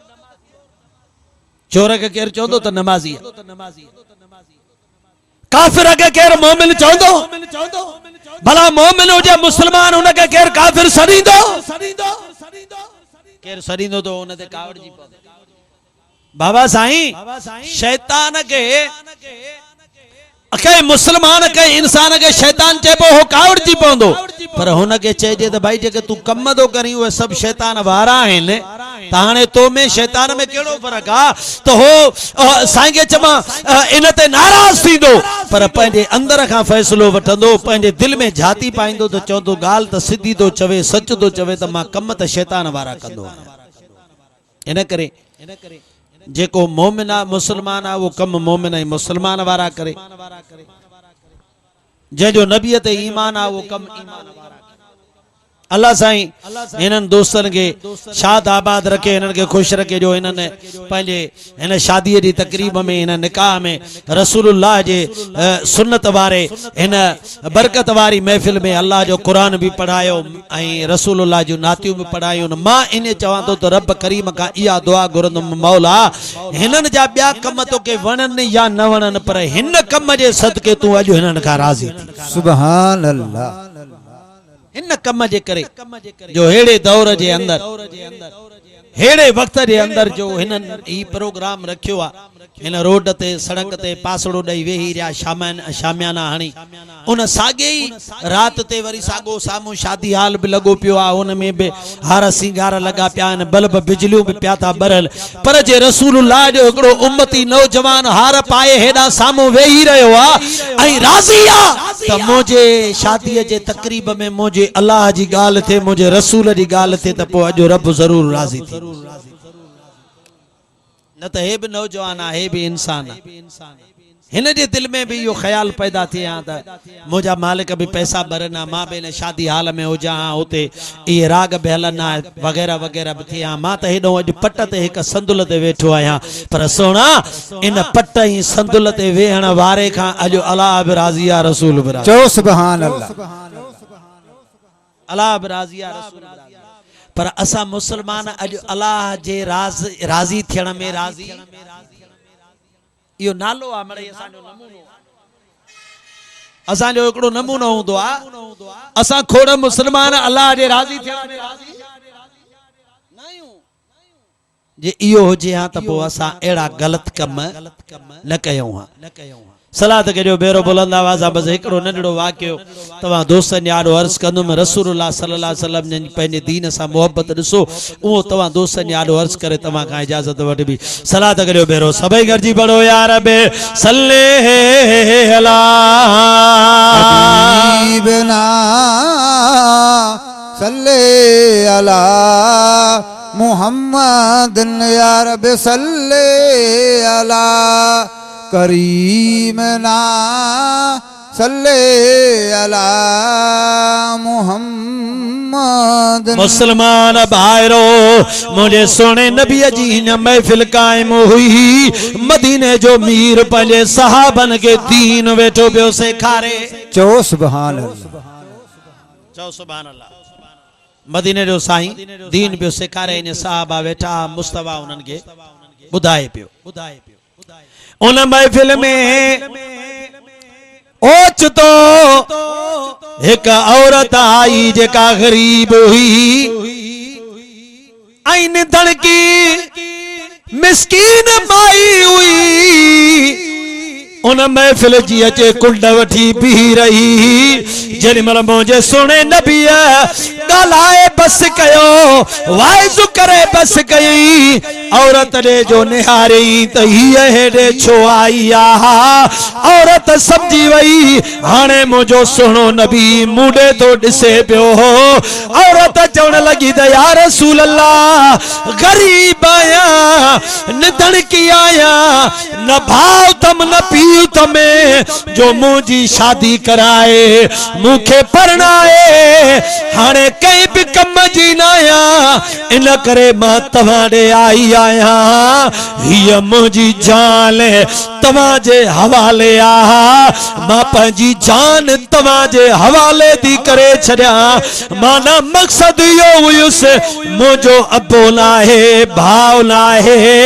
चोर खे केरु चवंदो त नमाज़ी आहे, काफिर खे केरु मोमिन चवंदो, भला मोमिन हुजे मुस्लमान उनखे केरु काफिर सॾींदो, केरु सॾींदो तो उन ते कावड़ जी पवंदी। बाबा साईं शैतान खे के मुस्लमान के इंसान के शैतान चइबो हो कावड़ जी पवंदो, पर हुनखे चइजे त भाई जेके तू कम थो करी उहे सभु शैतान वारा आहिनि, त हाणे तो में शैतान में कहिड़ो फ़र्क़ु आहे त हो साईं खे चवां इन ते नाराज़ थींदो, पर पंहिंजे अंदर खां फ़ैसिलो वठंदो, पंहिंजे दिलि में झाती पाईंदो त चवंदो ॻाल्हि त सिधी थो चवे, सच थो चवे त मां कम त शैतान वारा कंदो आहियां। इन करे जेको मोमिन आहे मुस्लमान आहे उहो कम मोमिन ऐं मुस्लमान वारा करे, जंहिंजो नबीअ ते ईमान आहे उहो कम ईमान वारा। अल्लाह साईं हिननि दोस्तनि खे शाद आबाद रखे, हिननि खे ख़ुशि रखे जो हिननि पंहिंजे हिन शादीअ जी तकरीब में, हिन निकाह में रसूलुल्लाह जे सुन्नत वारे हिन बरकत वारी महफ़िल में अल्लाह जो क़ुरान बि पढ़ायो ऐं रसूलुल्लाह जूं नातियूं बि पढ़ायूं। मां इन चवां थो त रब करीम खां इहा दुआ घुरंदुमि, मौला हिननि जा ॿिया कम तोखे वणनि या न वणनि, पर हिन कम जे सदके तूं अॼु हिननि खां राज़ी थी। सुभान अल्लाह। इन कम जे करे जो हेड़े दौर जे अंदर, हेड़े वक्त जे अंदर जो हिननि ही प्रोग्राम रखियो आहे, हिन रोड ते सड़क ते पासड़ो ॾेई वेही रहिया शामियाना हणी, उन साॻे ई राति ते वरी साॻो साम्हूं शादी हाल बि लॻो पियो आहे, उन में बि हार सिंगार लॻा पिया आहिनि, बल्ब बिजलियूं बि पिया था ॿरनि, पर जे रसूलुल्लाह जो हिकिड़ो उम्मती नौजवान हार पाए हेॾा साम्हूं वेही रहियो आहे ऐं राज़ी आहे त मुंहिंजे शादीअ जे तकरीब में मुंहिंजे अलाह जी ॻाल्हि थिए, मुंहिंजे रसूल जी ॻाल्हि थिए, त पोइ अॼु रब ज़रूर राज़ी थिए। न त हे बि नौजवान आहे, हे बि इंसान आहे, हिन जे दिल में भी यो ख्याल पैदा थे मुझा मालिक भी पैसा भरना मां भी शादी हाल में हुजा उते ये राग भी हलना वगैरह वगैरह भी थे मां तो हेडो अज पट ते एक संदुल ते वेठो आया पर सोना इन पट ही संदुल ते वेहण वारे का अज अल्लाह भी राजी या रसूल भी राजी चो सुभान अल्लाह अल्लाह भी राजी या रसूल पर असा मुसलमान अज अल्लाह जे राजी थियण में राजी यो नालो आ मरे असांजो नमूनो असांजो एकड़ो नमूनो हुंदो आ असा खोड़ मुसलमान अल्लाह जे राजी थियण में राजी नायूं जे इयो होजे हा त पो असा एड़ा गलत कम न कयूं हा सलात करियो बेरो बुलंद आवाज़ बस एकड़ो नंढड़ो वाक्यो तवा दोस्तन यारो अर्ज कंदुम रसूलुल्लाह सल्लल्लाहु अलैहि वसल्लम ने पेने दीन सा मोहब्बत दसो ओ तवा दोस्तन यारो अर्ज करे तवा का इजाजत वठ भी सलात करियो बेरो सबई गरजी पढ़ो या रब सल्ले अला हबीबना सल्ले अला मुहम्मद या रब सल्ले अला करीमना सल्ले अला मुहम्मद मुसलमान भाईरो मुझे सोने नबी जी न महफिल कायम हुई मदीने जो मीर पंजे सहाबन के दीन वेठो बियो सेखारे चो सुभान अल्लाह चो सुभान अल्लाह मदीने जो साईं दीन बियो सेखारे इन सहाबा वेठा मुस्तफा उनन के बुधाए पियो उन महफिल में ओच तो एक औरत आई जेका गरीब हुई आइन धड़की मिस्कीन माई हुई उन महफिल जी अचे कुंड वठी पी रही जेॾी महिल मुंहिंजे सुहिणे नबीअ ॻाल्हाए बस कयो वाइज़ करे बस कई औरत ॾे जो निहारियईं त हीअ हेॾे छो आई आहे औरत समझी वई हाणे मुंहिंजो सुहिणो नबी मूंॾे थो ॾिसे पियो औरत चवण लॻी त या रसूल अल्लाह गरीब आहियां निधड़की आहियां न भाउ तम न पी तमें जो मुझी शादी कराए मुखे परणाए हाणे कई भी कम जी नाया इन करे मां तवाडे आई आया हिय मुझी जान तवाजे हवाले आ मां पंहिंजी जान तवाजे हवाले दी करे छड़िया माना मकसद यो हुयुसि मुझो अबो नाहे भाव नाहे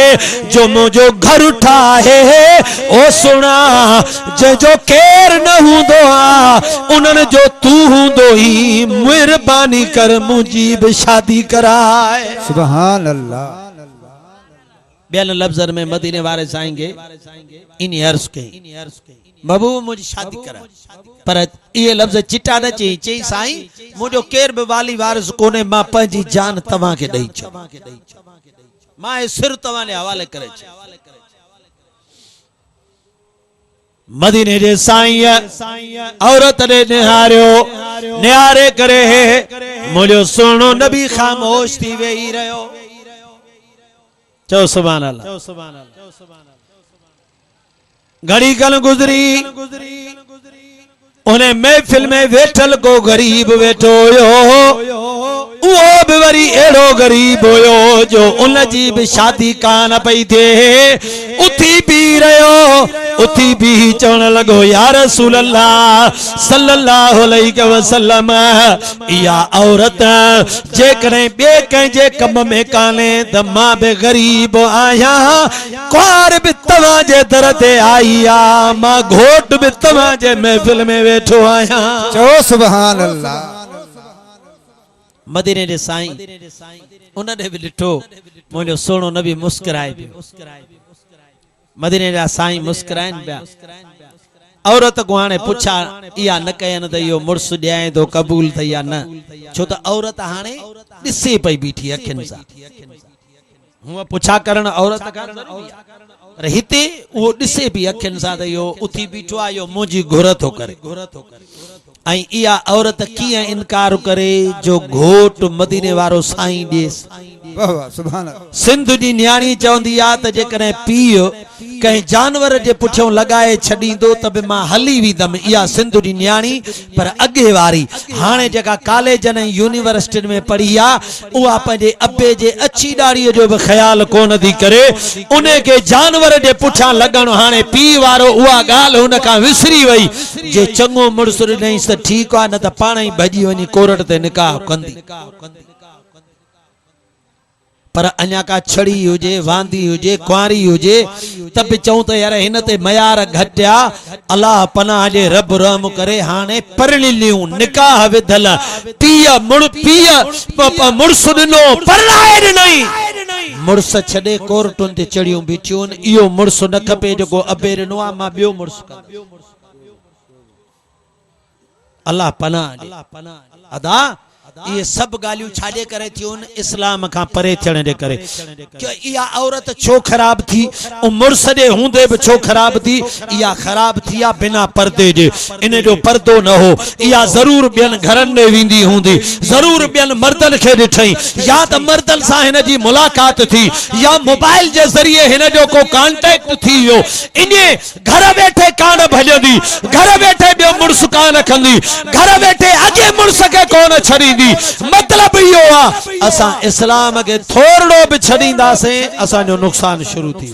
जो मुझो घर ठाहे ओ सुना जो केर न हुंदो आ उन्हनि जो तू हुंदो ही मेहरबानी कर मुझी भी शादी कराए सुभान अल्लाह। ॿियनि लफ़्ज़नि में मदीने वारे साईं खे इन अर्ज़ कई महबूब मुझी शादी करा पर ये लफ़्ज़ चिटा न चई चई साईं मुझो केर भी वाली वारिस कोने मां पंहिंजी जान तव्हां खे ॾेई छो मां सिर तव्हां जे हवाले करे छो मदीने जे साईं औरत ने निहारियो निहारे करे मुझो सुहिणो नबी खामोश थी वेही रहियो चओ सुभान अल्लाह। घड़ी कल गुजरी उन्हें महफिल में वेठल को गरीब वेठो हुयो वो भी वरी एड़ो गरीब हुयो जो उन जी भी शादी कान पई थे उथी पी रहियो उथी भी चवण लगो या रसूल अल्लाह सल्लल्लाहु अलैहि वसल्लम या औरत जे करे बे कंहिंजे कम में काने त मां भी गरीब आया कुआर भी तव्हां जे दर ते आई आ मां घोट भी तव्हां जे महफिल में वेठो आया चो सुभान अल्लाह। मदीने जे साईं उन दे भी ॾिठो मुंहिंजो सुहिणो नबी मुस्कुराए पियो मदीने जा साईं मुस्कुराइनि पिया औरत को हाणे पुछा इहा न कयनि त इहो मुड़ुस ॾियाए थो क़बूल अथई या न छो त औरत हाणे ॾिसे पई बीठी अखियुनि सां हूअं पुछा करण औरत खां ज़रूरी आहे पर हिते उहो ॾिसे पई अखियुनि सां त इहो उथी बीठो आहे इहो मुंहिंजी घुर थो करे ऐं इहा औरत कीअं इनकार करे जो घोट मदीने वारो साईं ॾेसि वाह वाह सुभान अल्लाह। सिंध जी न्याणी चवंदी आहे त जेकॾहिं पीउ कंहिं जानवर जे पुठियों लगाए छॾींदो त बि मां हली वेंदमि इहा सिंध जी न्याणी पर अॻे वारी हाणे जेका कॉलेजनि ऐं यूनिवर्सिटियुनि में पढ़ी आहे उहा पंहिंजे अबे जे अछी ॾाड़ीअ जो बि ख़्यालु कोन थी करे उन खे जानवर जे पुठियां लॻणु हाणे पीउ वारो उहा ॻाल्हि हुन खां विसरी वई जे चङो मुड़ुसु ॾिनईंसि त ठीकु आहे न त पाण ई भॼी वञी कोर्ट ते निकाह कंदी पर अञा का छड़ी हुजे वांदी हुजे कुआरी हुजे त बि चऊं त यार हिन ते मयार घटिया अल्लाह पनाह जे रब रहम करे हाणे परलियूं निकाह विधल पीउ मुड़ुस ॾिनो परणाए ॾिनई मुड़ुस छॾे कोर्टुनि ते चढ़ियूं बीठियूं इहो मुड़ुस न खपे जेको अबे ॾिनो आहे मां ॿियो मुड़ुस अल्लाह पनाह अदा ये सब गालियूं छाजे करे थियूं इस्लाम का परे थियण जे करे इहा औरत छो खराब थी मुड़ुस जे हूंदे भी छो खराब थी इहा खराब थी आहे बिना पर्दे जे इन जो पर्दो न हो इहा ज़रूर ॿियनि घरनि में वेंदी हूंदी ज़रूर ॿियनि मर्दनि खे ॾिठई या त मर्दनि सां हिन जी मुलाक़ात थी या मोबाइल जे ज़रिए हिन जो को कांटेक्ट थी वियो इने घर वेठे कान भॼंदी घर वेठे ॿियो मुड़ुस कान कंदी घर वेठे अॻे मुड़ुस खे कोन छॾींदी मतलब यो असा इस्लाम के थोड़ो भी छड़ींदासीं असांजो नुकसान शुरू थी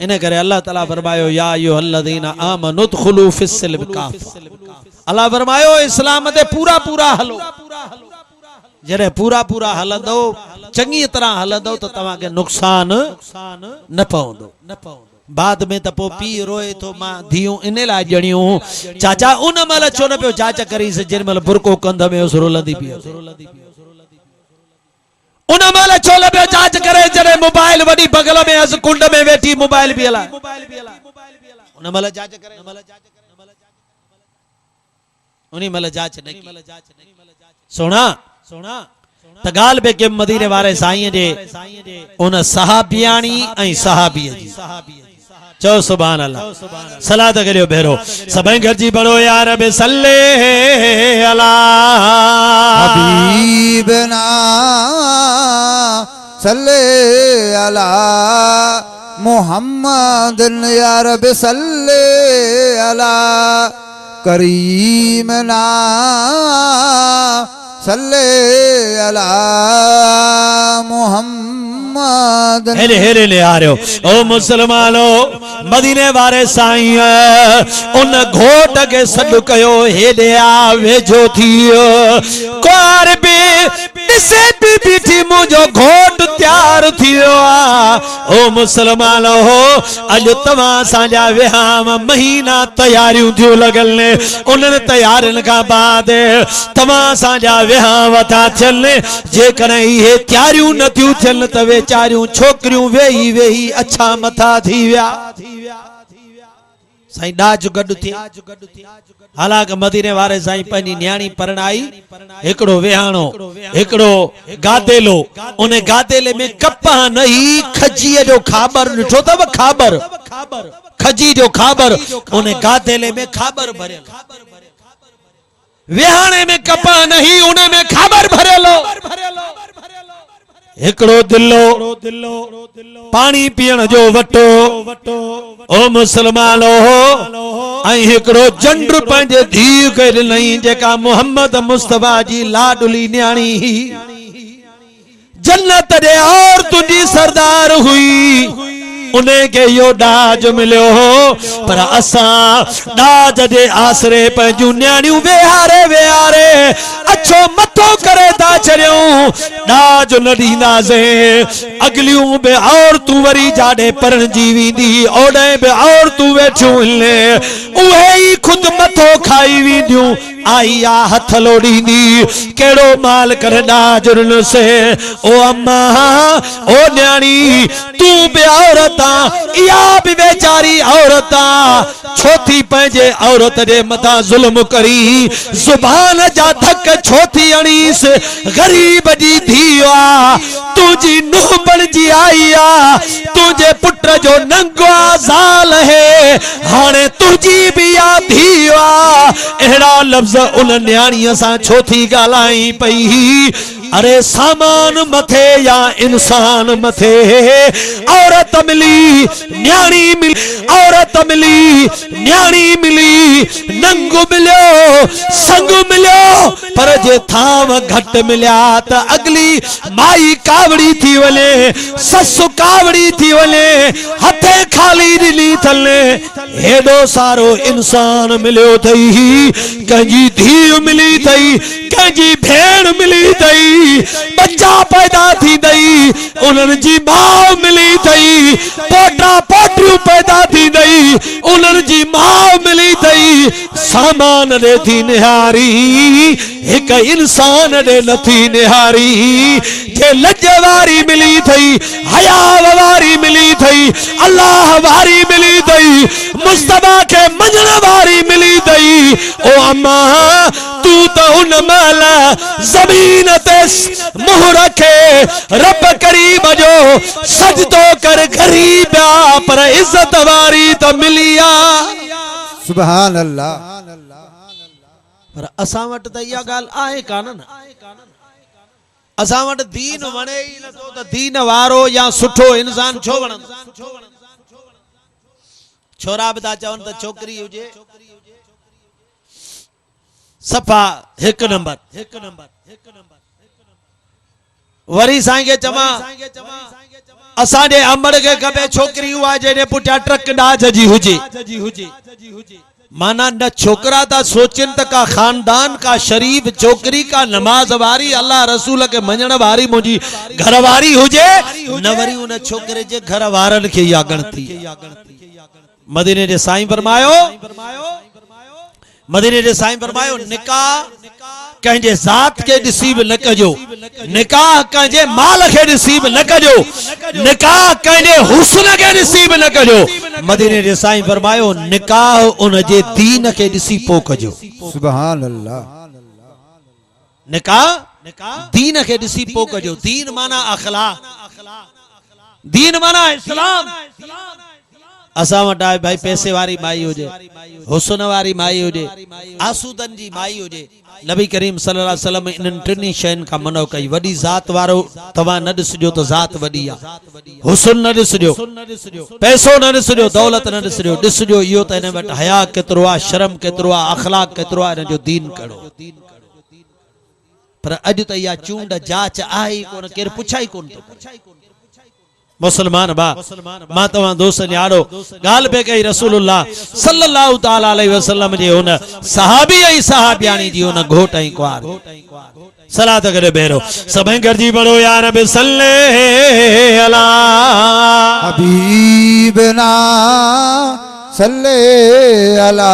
इन करे अल्लाह ताला फरमायो या अय्युहल्लज़ीना आमनु दुखुलू फिस्सिल्म काफ़ा अल्लाह फरमायो इस्लाम ते पूरा पूरा हलो जरे पूरा पूरा हलंदो चंगी तरह हलंदो तो तव्हां के नुकसान न पवंदो बाद में तो पी रोए तो मां धियूं इन लाइ ॼणियूं चाचा उन महिल छो न पियो जांच करीस जिन महिल बुरको कंध में रोलंदी पई उन महिल छोल पियो जांच करे जॾहिं मोबाइल वॾी बगल में अस कुंड में वेठी मोबाइल बि हलाए उन महिल जांच करे उन महिल जांच न सोना त ॻाल्हि बि के मदीने वारे साईं जे उन सहाबियाणी ऐं सहाबीअ जी चो सुभान अल्लाह सलात करियो भेरो सभई गॾिजी पढ़ो या रब सल्ले अला हबीबना सल्ले अला मुहम्मद या रब सल्ले अला करीमना सल्ले अला मुहम्मद हेरे हेरे ले आ रहे हो ओ मुसलमानो मदीने वारे साईं उन घोट के सॾु कयो हेॾे आ वेझो थियो कुंवार बि ॾिसे बि बीठी मुंहिंजो घोट तयार थियो ओ मुसलमानो अॼु तव्हां असांजा विहाम महीना तयारियूं थियूं लॻल उन्हनि तयारियुनि खां बाद तव्हां असांजा विहाम था थियनि जेकॾहिं इहे तयारियूं नथियूं थियनि त वेचारियूं छोकिरियूं वेही वेही अच्छा मथा थी विया साईं ॾाज गॾु थी हालांकि मदीने वारे साईं पंहिंजी न्याणी परणाई हिकिड़ो वेहाणो हिकिड़ो गादेलो उन गादेले में कपह नहीं खजीअ जो खाबर ॾिठो अथव खाबर खजी जो खाबर उन गादेले में खाबर भरियल विहाणे में कपह नहीं उन में खाबर भरियल हिकड़ो दिलो पानी पीअण जो वटो ओ मुसलमानो ऐं हिकड़ो जंड पंहिंजे धीउ खे ॾिनई जेका मोहम्मद मुस्तफा जी लाडली न्याणी जन्नत जे और तुंहिंजी सरदार हुई उन्हें के यो डाज मिलो पर असां डाज जे आसरे पंहिंजूं न्याणियूं वेहारे वेहारे अच्छो मथो करे था छॾियूं डाज न ॾींदासीं अगलियूं बि औरतूं वरी जाॾे परणजी वेंदी ओॾे बि औरतूं वेठियूं आहिनि उहे ई ख़ुदि मथो खाई वेंदियूं आई आ हथ लोड़ींदी केड़ो माल कर डाजरन से ओ अम्मा ओ न्याणी तू बि औरता या भी बेचारी औरता छोथी पंहिंजे औरत जे मथा जुल्म करी जुबान जा धक छोथी अणीस गरीब जी धीउ तुझी नूह बणजी आई आ तुझे पुट जो नंगो ज़ाल है हाणे तुझी भी आ धीउ एड़ा लफ्ज उन न्याणीअ सां छो थी ॻाल्हाई पई अरे सामान मथे या इंसान मथे औरत मिली न्याणी मिली औरत मिली न्याणी मिली नंग मिलियो संग मिलियो पर जे थाम घट मिलिया त अगली माई कावड़ी थी वने ससु कावड़ी थी वने हथे खाली ॾिनी थले हेॾो सारो इंसान मिलियो थई कंहिंजी धीउ मिली थई कंहिंजी भेण मिली थई बच्चा पैदा थी दई उन्हनि जी माउ मिली थई पोटा पोटियूं पैदा थी दई उन्हनि जी माउ मिली थई सामान ॾे थी निहारी हिक इंसान ॾे नथी निहारी जे लज वारी मिली थई हया वारी मिली थई अल्लाह वारी मिली थई मुस्तफा के मञण वारी मिली थई ओ अम्मा तू तो उन महल जमीन ते मुंह रखे रब करीब जो सजदो कर गरीब पर इज्जत वारी तो मिलिया सुभान अल्लाह पर असां वटि त इहा ॻाल्हि आहे कान न असां वटि दीन वणे ई नथो त दीन वारो या सुठो इंसान छो वणंदो छोरा बि था चवनि त छोकिरी हुजे सफ़ा हिकु नंबर वरी साईं खे चवां असांजे अमर खे खपे छोकिरी उहा जंहिंजे पुठियां ट्रक डाज जी हुजे माना न छोकरा था सोचन त का खानदान का शरीफ छोकरी का नमाज वारी अल्लाह रसूल के मञण वारी मुंहिंजी घरवारी हुजे न वरी उन छोकरे जे घर वारनि खे या गणती मदीने जे साईं फरमायो मदीने जे साईं फरमायो निकाह कंहिंजे ज़ात के ॾिसी बि न कजो, निकाह कंहिंजे माल खे ॾिसी बि न कजो, निकाह कंहिंजे हुस्न खे ॾिसी बि न कजो। मदीने जे साईं फरमायो निकाह उन जे दीन खे ॾिसी पोइ कजो। सुभान अल्लाह। निकाह दीन खे ॾिसी पोइ कजो। दीन माना अखलाक, दीन माना इस्लाम। असां वटि आहे भाई पैसे वारी माई हुजे, हुस्न वारी माई हुजे, आसूदन जी माई हुजे। नबी करीम सल्लल्लाहु अलैहि वसल्लम इन्हनि टिनी शयुनि खां मनो कई। वॾी ज़ात वारो तव्हां न ॾिसजो त ज़ात वॾी आहे, हुस्न न ॾिसजो, पैसो न ॾिसजो, दौलत न ॾिसजो, ॾिसजो इहो त हिन वटि हया केतिरो आहे, शर्म केतिरो आहे, अखलाक केतिरो आहे, हिन जो दीन कहिड़ो। पर अॼु त इहा चूंड जांच आहे ई कोन, केरु पुछा ई कोन थो। मुसलमान बा मां तव्हां दोस्त न्यारो ॻाल्हि पे कई रसूलुल्लाह सल्लल्लाहु ताला अलैहि वसल्लम जे हुन सहाबी ऐं सहाबियाणी जी हुन घोट ऐं कुआर सलात करे बेरो सभई गॾिजी पढ़ो या रब सल्ले अला हबीबना सल्ले अला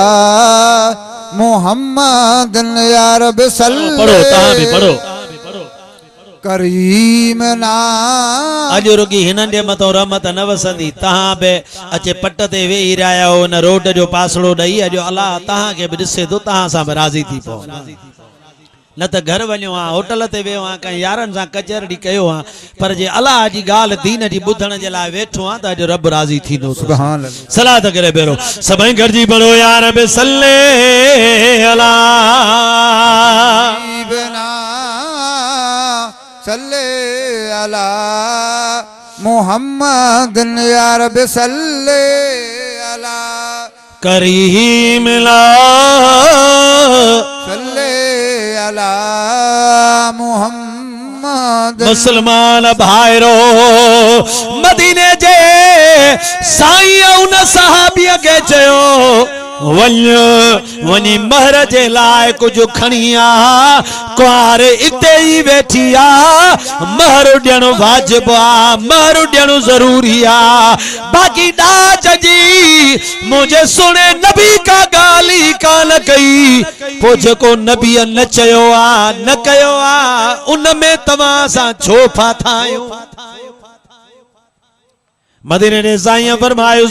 मोहम्मद या रब सल्ले। पढ़ो, तहां भी पढ़ो। करीमना अज रुगी हिननि जे मथो रहमत न वसंदी। तहां बि अचे पट ते वेही रहिया हो, न रोड जो पासड़ो ॾेई अॼु अलाह तहां खे बि ॾिसे थो, तहां सां बि राज़ी थी पओ। न त घर वञो हा, होटल ते वियो हा, कंहिं यारनि सां कचहरी कयो हा, पर जे अलाह जी ॻाल्हि दीन जी ॿुधण जे लाइ वेठो हा त अॼु रब राज़ी थींदो। सुभान अल्लाह। सलात करे बेरो सभई गॾिजी पढ़ो या रब सल्ले अला हबीबना सल्ले अला मोहम्मद या रब सल्ले अला करीम ला सल्ले अला मोहम्मद। मुसलमान भाइरो मदीने जे साईं उन सहाबीअ खे चयो वञी महर जे लाइ कुझु खणी आ, कुआर इते ई वेठी आ, महर ॾियणु वाजिब आ, महर ॾियणु ज़रूरी आ। बाक़ी ॾाज जी मुंहिंजे सुणे नबी का ॻाल्हि कान कई। पोइ जेको नबीअ न चयो आ न कयो आ उन में तव्हां सां छो फाथा आहियो। मदीने जे साईं फरमायो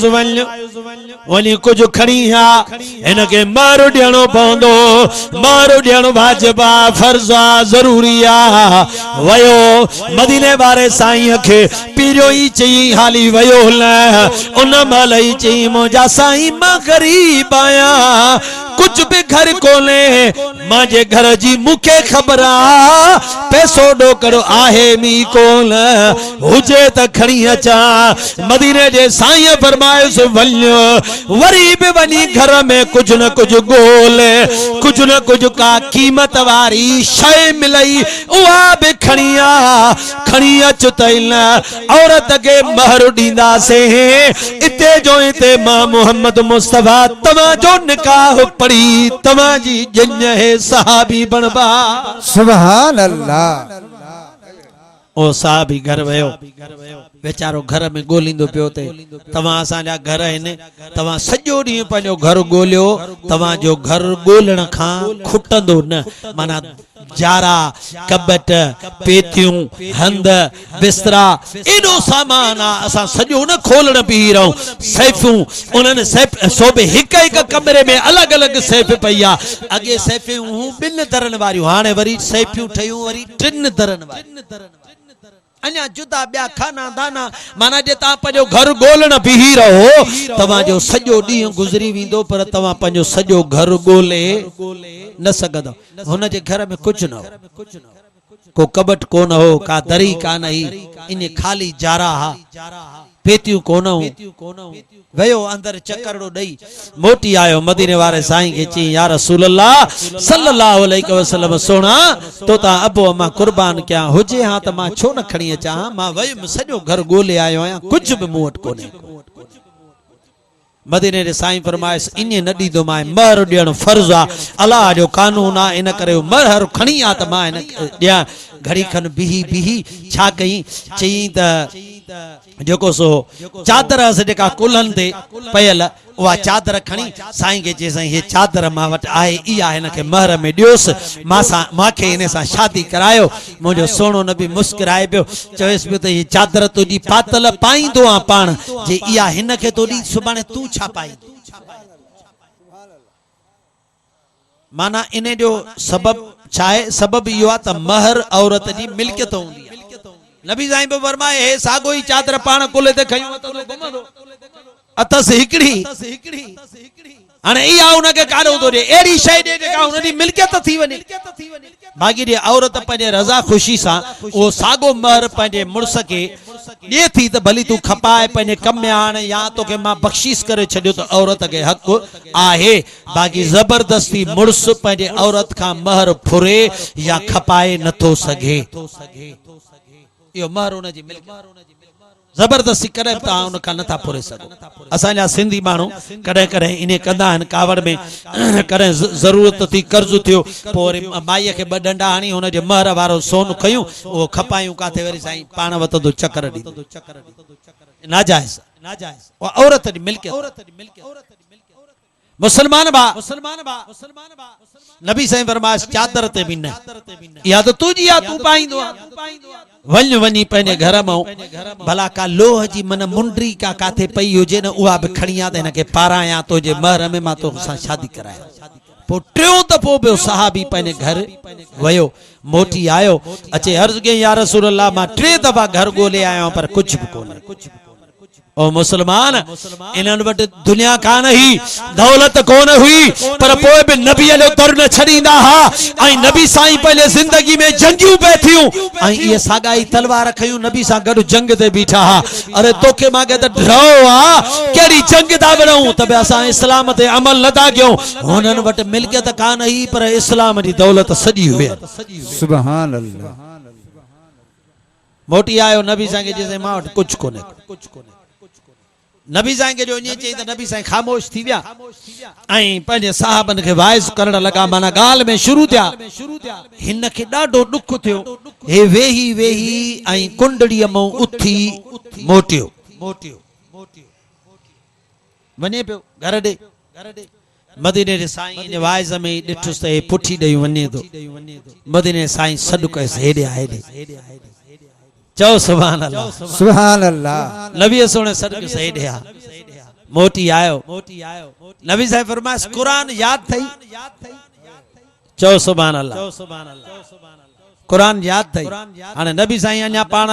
वञी कुझु खणी आ, हिनखे महर ॾियणो पवंदो, महर ॾियणु वाजिब आ, फर्ज़ आ, ज़रूरी आ। वयो मदीने वारे साईं खे पीरियो ई चई हाली वयो न, उन महिल ई चई मुंहिंजा साईं मां ग़रीब आहियां, कुछ भी घर कोने, मांजे घर जी मुखे खबर आ, पैसो डोकड़ो आहे मी कोन, हुजे त खणी अचा। मदीने जे साईं फरमायो वञ, वरी भी वनी घर में कुछ न कुछ गोले, कुछ न कुछ का कीमत वारी शय मिलई उहा भी खणी आ, खणी अच तैन औरत के महर दींदा से। इते जो इते मां मोहम्मद मुस्तफा तवा जो निकाह पड़ी तवा जी जन है सहाबी बनबा। सुभान अल्लाह। ओ साहबी घर वयो, बेचारो घर में गोलींदो पियो थे, तव्हां असांजा घर आहिनि, तव्हां सॼो ॾींहुं पंहिंजो घर ॻोल्हियो, तव्हांजो घर ॻोल्हण खां खुटंदो न। माना जारा, कबट, पेतियूं, हंध, बिस्तरा, एॾो सामान आहे, असां सॼो न खोलण बीही रहूं। सैफूं, उन्हनि सोबे हिक हिक कमरे में अलॻि अलॻि सैफ पई आहे। अॻे सैफूं ॿिनि दरनि वारियूं, हाणे वरी सैफूं ठहियूं वरी 3 दरनि वारियूं, अञा जुदा ॿिया खाना दाना। माना जे तव्हां पंहिंजो घर ॻोल्हण बीही रहो, तव्हांजो सॼो ॾींहुं गुज़री वेंदो, पर तव्हां पंहिंजो सॼो घर ॻोल्हे न सघंदो। हुन जे घर में कुझु न हो, को कबट कोन हो, का दरी कान हुई, इन खाली जारा हा, पेतियूं कोन हो। वयो अंदर चकरड़ो ॾेई मोटी आयो, मदीने वारे साईं खे चई या रसूल अल्लाह सल्लल्लाहु अलैहि वसल्लम सोना तो ता अबो मां कुर्बान क्या हुजे हां त मां छो न खणी अचां, मां वयुमि सॼो घर ॻोल्हे आयो आहियां, कुझु बि मूं वटि कोन्हे। मदीने जे साईं फरमाइस इन न ॾींदो मां, महर ॾियणु फर्ज़ आ, अलाह जो कानून आ, इन करे महर खणी आ त मां हिन ॾियां। घड़ी खन बिही बिही छा कई, चई त जेको सो चादर जेका कुल्हनि ते पयल उहा चादर खणी साईं खे चए साईं हे चादर मां वटि आहे इहा हिन खे महर में ॾियोसि मांखे इन सां शादी करायो। मुंहिंजो सोनो नबी मुस्कुराए पियो चवेसि पियो त हीअ चादर तुंहिंजी पातल पाईंदो आहे पाण जे इहा हिन खे तो ॾी सुभाणे तूं छा पाईंदो। माना इन जो सबब छा आहे? सबब इहो आहे त महर औरत जी मिल्कियत हूंदी आहे। नबी साईं पे फरमाए हे सागो ही चादर पाण कुले ते खयूं घुमंदो अथस हिकड़ी हाणे इहा उनखे काढो थो ॾे अहिड़ी शइ ॾे जेका हुनजी मिल्कियत थी वञे। बाक़ी ॾे औरत पंहिंजे रज़ा ख़ुशी सां उहो सागो महर पंहिंजे मुड़ुस खे ॾे थी त भली तूं खपाए पंहिंजे कम में आण या तोखे मां बख़्शीश करे छॾियो त औरत खे हक़ आहे। बाक़ी ज़बरदस्ती मुड़ुस पंहिंजे औरत खां महर फुरे या खपाए नथो सघे। इहो महर हुनजी मिल्कियत जबरदस्ती कॾहिं तव्हां उन खां नथा फुरे सघो। असांजा सिंधी माण्हू कॾहिं कॾहिं इन कंदा आहिनि कावड़ में कॾहिं ज़रूरत थी कर्ज़ थियो पोइ वरी माईअ खे ॿ डंडा हणी हुनजे महर वारो सोन खयूं उहो खपायूं काथे वरी साईं पाण वतंदो चकर ॾींदो। नाजाइज़ औरत जी मिल्कियत। मुसलमान बा नबी साईं फरमाए चादर ते बि न इहा त तुंहिंजी आहे तूं पाईंदो आहे। वञ वञी पंहिंजे घर मां भला का लोह जी मन मुंडरी का काथे पई हुजे न उहा बि खणी आ त हिन खे पारायां तुंहिंजे महर में मां तोसां शादी करायां। पोइ टियों दफ़ो ॿियो सहाबी पंहिंजे घर वियो मोटी आयो अचे अर्ज़ कयईं या रसूल अल्लाह मां 3 दफ़ा घर ॻोल्हे आयो पर कुझु बि कोन्हे। ओ मुसलमान इन्हनि वटि दुनिया कान हुई दौलत कोन हुई पर पोइ बि नबीअ जो दर न छॾींदा हुआ ऐं नबी साईं पंहिंजे ज़िंदगी में जंगियूं पिए थियूं ऐं इहे साॻाई तलवार खयूं नबी सां गॾु जंग ते बीठा हा। अरे तोखे मांखे त डरो आहे कहिड़ी जंग था विढ़ूं त बि असां इस्लाम ते अमल नथा कयूं। हुननि वटि मिल्कियत कान हुई पर इस्लाम जी दौलत सॼी हुई। सुभान अल्लाह। मोटी आयो नबी साईं खे चई मां वटि कुझु कोन्हे। नबी साईं खे जो ईअं चई त नबी साईं ख़ामोश थी विया ऐं पंहिंजे साहबनि खे वाइज़ करण लॻा माना ॻाल्हि में शुरू थिया। हिन खे ॾाढो ॾुख थियो हे वेही वेही ऐं कुंडड़ीअ मां उथी मोटियो वञे पियो घर ॾे। मदीने जे साईं जे वाइज़ में ॾिठुसि त हे पुठी ॾेई वञे थो। मदीने साईं सॾु कयसि हेॾे चओ सुभान अल्लाह सुभान अल्लाह। नबी सोने सॾु कयसि हेॾे आ मोटी आयो। नबी साईं फरमाइस कुरान याद थई चओ सुभान अल्लाह। कुरान याद थई हाणे नबी साईं अञा पाण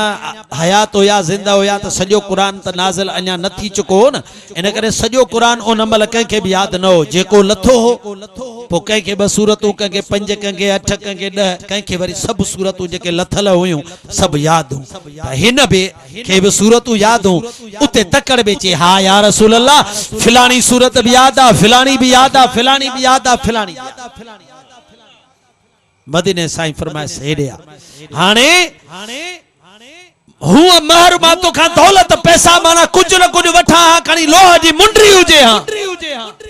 हयात हुया ज़िंदा हुया त सॼो कुरान त नाज़िल अञा न थी चुको हो न इन करे सॼो कुरान उन महिल कंहिंखे बि यादि न हो। जेको लथो हो पोइ कंहिंखे 2 सूरतूं कंहिंखे 5 कंहिंखे 8 कंहिंखे 10 कंहिंखे वरी सभु सूरतूं जेके लथल हुयूं सभु यादि हूं। हिन बि खे बि सूरतूं यादि हूं उते तकड़ बि अचे हा या रसूल अल्लाह फिलाणी सूरत बि यादि आहे फिलाणी बि यादि आहे फिलाणी बि यादि आहे फिलाणी। मदीने साईं फरमाइस हेॾे आ हाणे हुआ महर मां तोखां दौलत पैसा माना कुछ न कुछ वठा खणी लोह जी मुंडरी हुजे हां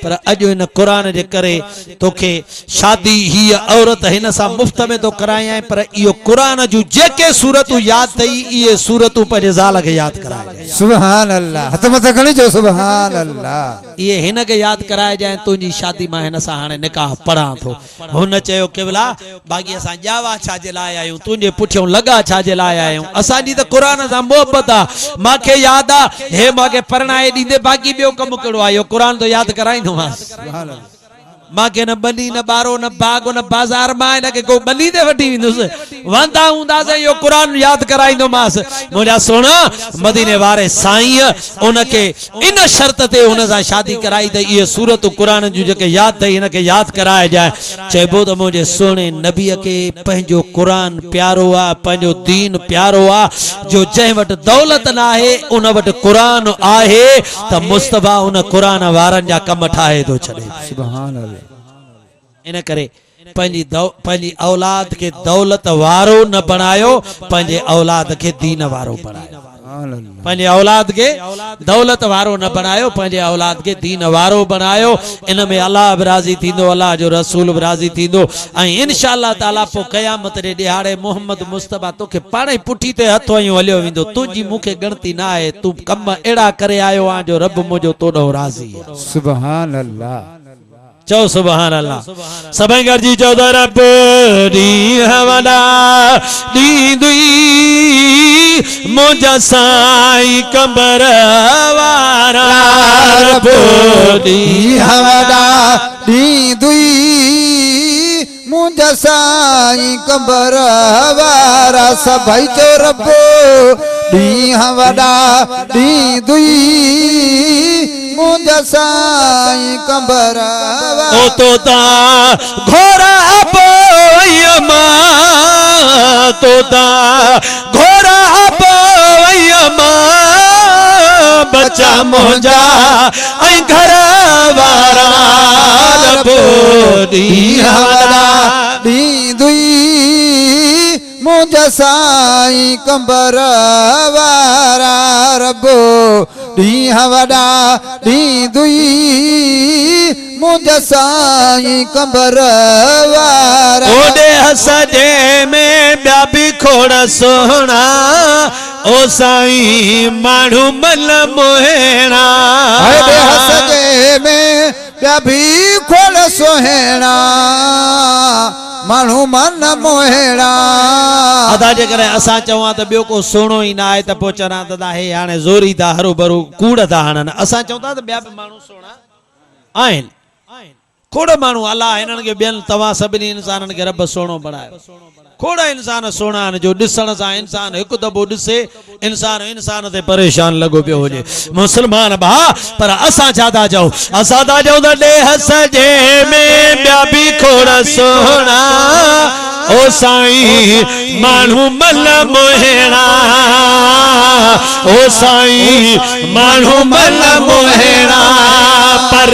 पर अॼु इन कुरान जे करे तोखे शादी ही औरत हिन सां मुफ्त में तो कराया पर इहो कुरान जूं जेके सूरतूं यादि थई इहे सूरतूं पंहिंजे ज़ाल खे यादि कराए। सुभान अल्लाह। हथ मथे खणी चओ सुभान अल्लाह। इहे हिन खे यादि कराए जाए तुंहिंजी शादी मां हिन सां हाणे निकाह पढ़ां थो। हुन चयो केवला बाक़ी असां ॼावा छा जे लाइ आहियूं तुंहिंजे पुठियों लॻा छा जे लाइ आहियूं असांजी त कुरान सां मोहबत आहे। मांखे यादि आहे हे मांखे परणाए ॾींदे बाक़ी ॿियो कमु कहिड़ो आहे इहो कुरान तो यादि कराईंदोमांसि। मांखे न बनी न बारो न बाग न बाज़ार मां हिनखे को बनी ते वठी वेंदुसि वंदा हूंदासीं इहो कुरान यादि कराईंदोमांसि। मुंहिंजा सोना मदीने वारे साईं उनखे इन शर्त ते हुन सां शादी कराई त इहे सूरतूं कुरान जूं जेके यादि अथई हिनखे यादि कराए जाए। चइबो त मुंहिंजे सुहिणे नबीअ खे पंहिंजो कुरान प्यारो आहे पंहिंजो दीन प्यारो आहे जो जंहिं वटि दौलत न आहे उन वटि कुरान आहे त मुस्तफा उन कुरान वारनि जा कम ठाहे थो छॾे। सुभान अल्लाह। इन करे पंहिंजी औलाद के दौलत वारो न बनायो पंहिंजे औलाद के दीन वारो बनायो। पंहिंजे औलाद के दौलत वारो न बनायो, पंहिंजे औलाद के दीन वारो बनायो। इन में अल्लाह बि राज़ी थींदो, अल्लाह जो रसूल बि राज़ी थींदो। ऐं इंशाअल्लाह ताला पोइ क़यामत जे ॾिहाड़े मोहम्मद मुस्तफ़ा तोखे पाण ई पुठी ते हथ हयूं हलियो वेंदो। तुंहिंजी मूंखे गिणती न आहे, तूं कम अहिड़ा करे आयो आहे जो रब मुंहिंजो तोॾो राज़ी आहे। सुभान अल्लाह। चओ सुभान अल्लाह। सभई गॾिजी चओ त रब ॾींहं वॾा ॾींदुई मुंहिंजा साईं कंबर वारा। रब ॾींहं वॾा ॾींदुई मुंहिंजा साईं कंबर वारा। सभई चओ रब ॾींहं वॾा ॾींदुई मुंहिंजा साईं कंबर वारा। ओ तोता घोड़ा पोयमा, तोता घोड़ा पोयमा, बच्चा मुंहिंजा ऐं घर वारा। रब ॾींहं वॾा ॾींदुई मुंहिंजा साईं कंबर वारा। रब ॾींहं वॾा ॾींदुई मुंहिंजा साईं कंबर वारा। ओॾे हसजे में ॿिया बि खोड़ सुहिणा, ओ साईं माण्हू मन मोहिणा। ओॾे हसजे में ॿिया बि खोड़ सुहिणा, माण्हू मन मोहिणा। अदा जे करे असां चवां त ॿियो को सुहिणो ई न आहे त पोइ चवंदा दादा हे हाणे ज़ोरी था हरू भरू कूड़ था हणनि। असां चऊं था त ॿिया बि माण्हू सुहिणा आहिनि, खोड़ माण्हू अलाह हिननि खे ॿियनि तव्हां सभिनी इंसाननि खे रब सुहिणो बणायो। खोड़ इंसान सुहिणा आहिनि जो ॾिसण सां इंसान हिकु दफ़ो ॾिसे इंसान ते परेशान लॻो पियो हुजे मुस्लमान भाउ। पर असां छा था चऊं, असां था चऊं त ॾे हसजे में ॿिया बि खोड़ सुहिणा, ओ साईं माण्हू मन मोहिणा। ओ साईं माण्हू मन मोहिणा, पर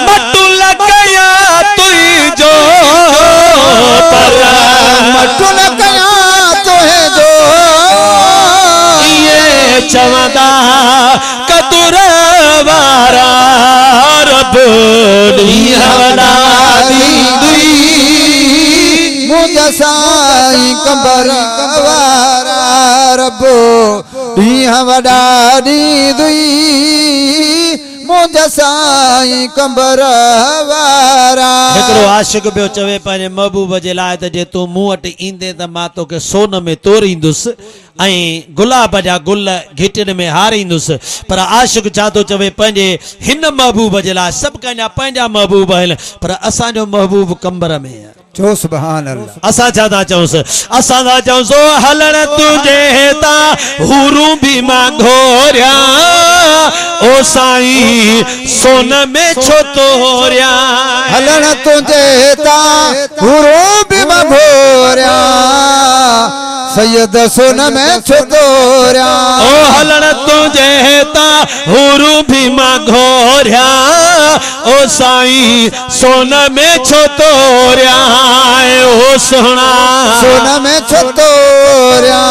मटुल कया तुंहिंजो, पर मटुल कया तुंहिंजो। इहे चवंदा कतुर वारा। रब ॾींहं वॾा ॾींदुई मुंहिंजा साईं कंबर वारा। रब ॾींहं वॾा ॾींदुई मुंहिंजा साईं कंबर वारा। हिकिड़ो आशिक़ पियो चवे पंहिंजे महबूब जे लाइ त जे तूं मूं वटि ईंदे त मां तोखे सोन में तोरींदुसि ऐं गुलाब जा गुल घिटिन में हारींदुसि। पर आशिक़ छा थो चवे पंहिंजे हिन महबूब जे लाइ, सभु कंहिंजा पंहिंजा महबूब आहिनि पर असांजो महबूब कंबर में आहे। चओ सुभान अल्लाह। असां छा था चऊंसि, असां था चऊंसि हलण तुंहिंजे तां हुरूं बि मां घोरिया, ओ साईं सोन में छो तोरिया। हलण तुंहिंजे तां हुरूं बि मां घोरिया, सैयद सोन में छो तोरिया। ओ हलण तुंहिंजे तां हुरूं बि मां घोरिया, ओ साईं सोन में छो तोरिया। ओ सोना सोन में छो तोरिया।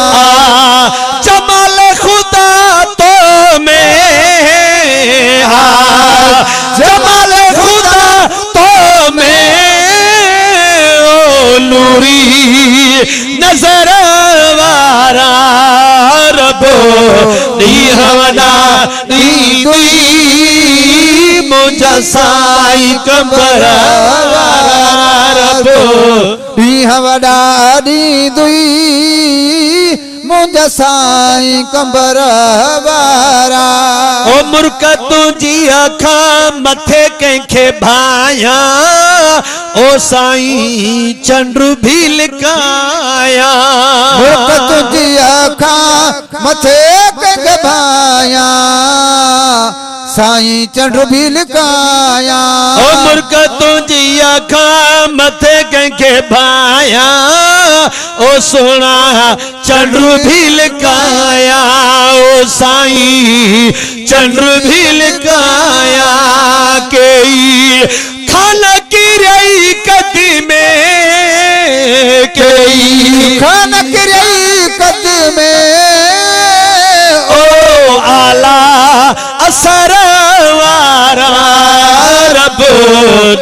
जमाल खुदा तो में, जमाल खुदा तो में, ओ नूरी नजर वारा। रब ॾींहं वॾा ॾींदुई मुंहिंजा साईं कंबर वारा। रब ॾींहं वॾा ॾींदुई मुंहिंजा साईं कंबर वारा। ओ मुर्क तुंहिंजी अखां मथे कंहिंखे भाया, ओ साईं चंड भी लिकाया। मुर्क तुंहिंजी अखां मथे कंहिंखे भाया, साईं चंड भी लिकाया। ओ मुर्क तुंहिंजी अखां मथे कंहिंखे भाया, ओ सोना चंड भी लिकाया। ओ साईं चंड भी लिकाया। कई खान किरई कदी में, कई खान किरई कद में, असर वारा रब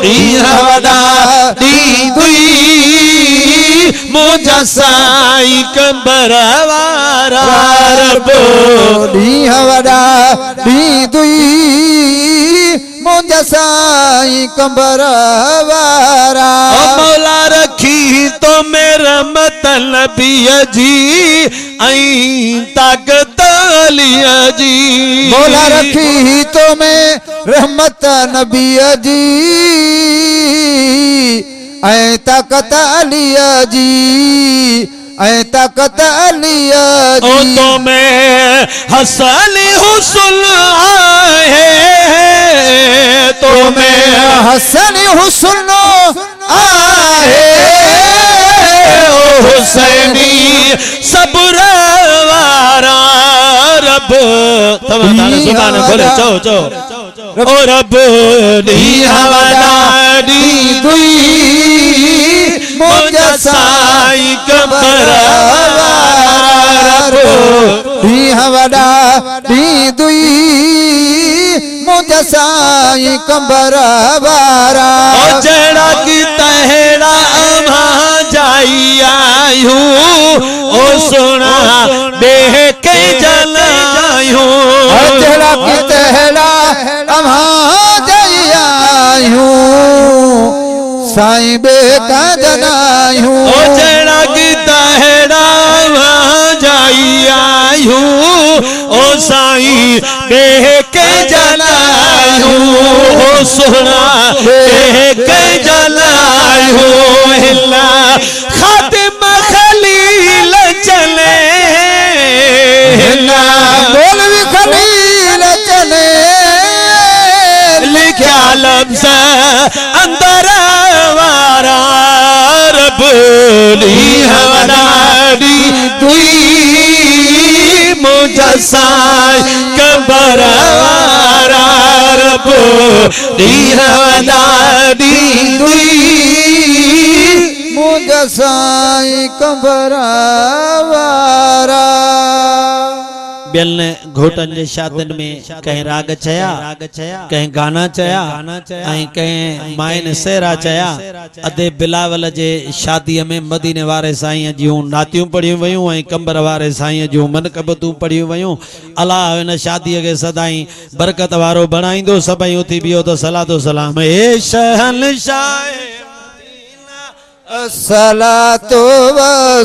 ॾींहं वॾा ॾींदुई मुंहिंजा साईं कंबर वारा रब ॾींहं वॾा ॾींदुई मुंहिंजा साईं कंबर वारा मौला रखी तो मेरा मतलबीअ जी ऐं ताक़त अलीअ जी मौला रखी तो में रहमत नबीअ जी ऐं ताक़त अलीअ जी ऐं ताक़त अलीअ ओ जी तो में हसन हुस्न आहे तो में हसन हुस्न आहे ओ हुसैनी सब्र वारा रब तव्हां ज़ुबान खोले चओ चओ ओ रब ॾींहं वॾा ॾींदुई मुंहिंजा साईं कंबर वारा रब ॾींहं वॾा ॾींदुई मुंहिंजा साईं कंबर वारा ओ जहिड़ा की तहिड़ा अम्हां जाई आयूं ओ सुना ॿिए के जलायूं जहिड़ा की तहिड़ा अम्हां जाई आयूं साईं ॿिए का जलायूं ओ जहिड़ा की तहिड़ा अम्हां जाई आयूं ओ साईं ॿिए के जलायूं ओ सुना ॿिए के जलायूं हिला खातिम खलील चले हिला मौलवी खलील चले लिखिया लफ्ज़ अंदर वारा रब ॾींहं वॾा ॾींदुई मुंहिंजा साईं कंबर वारा रब ॾींहं वॾा ॾींदुई मुंहिंजा साईं कंबर वारा ॿियनि घोटनि जे शादियुनि में कंहिं राग चया कंहिं गाना चया ऐं कंहिं माइन सेरा चया अदे बिलावल जे शादीअ में मदीने वारे साईं जूं नातियूं पढ़ियूं वयूं ऐं कंबर वारे साईं जूं मनक़बतूं पढ़ियूं वयूं अलाह हिन शादीअ खे सदाईं बरकत वारो बणाईंदो सभई उथी बिहो त सलातो सलाम ए शहंशाह सलातो व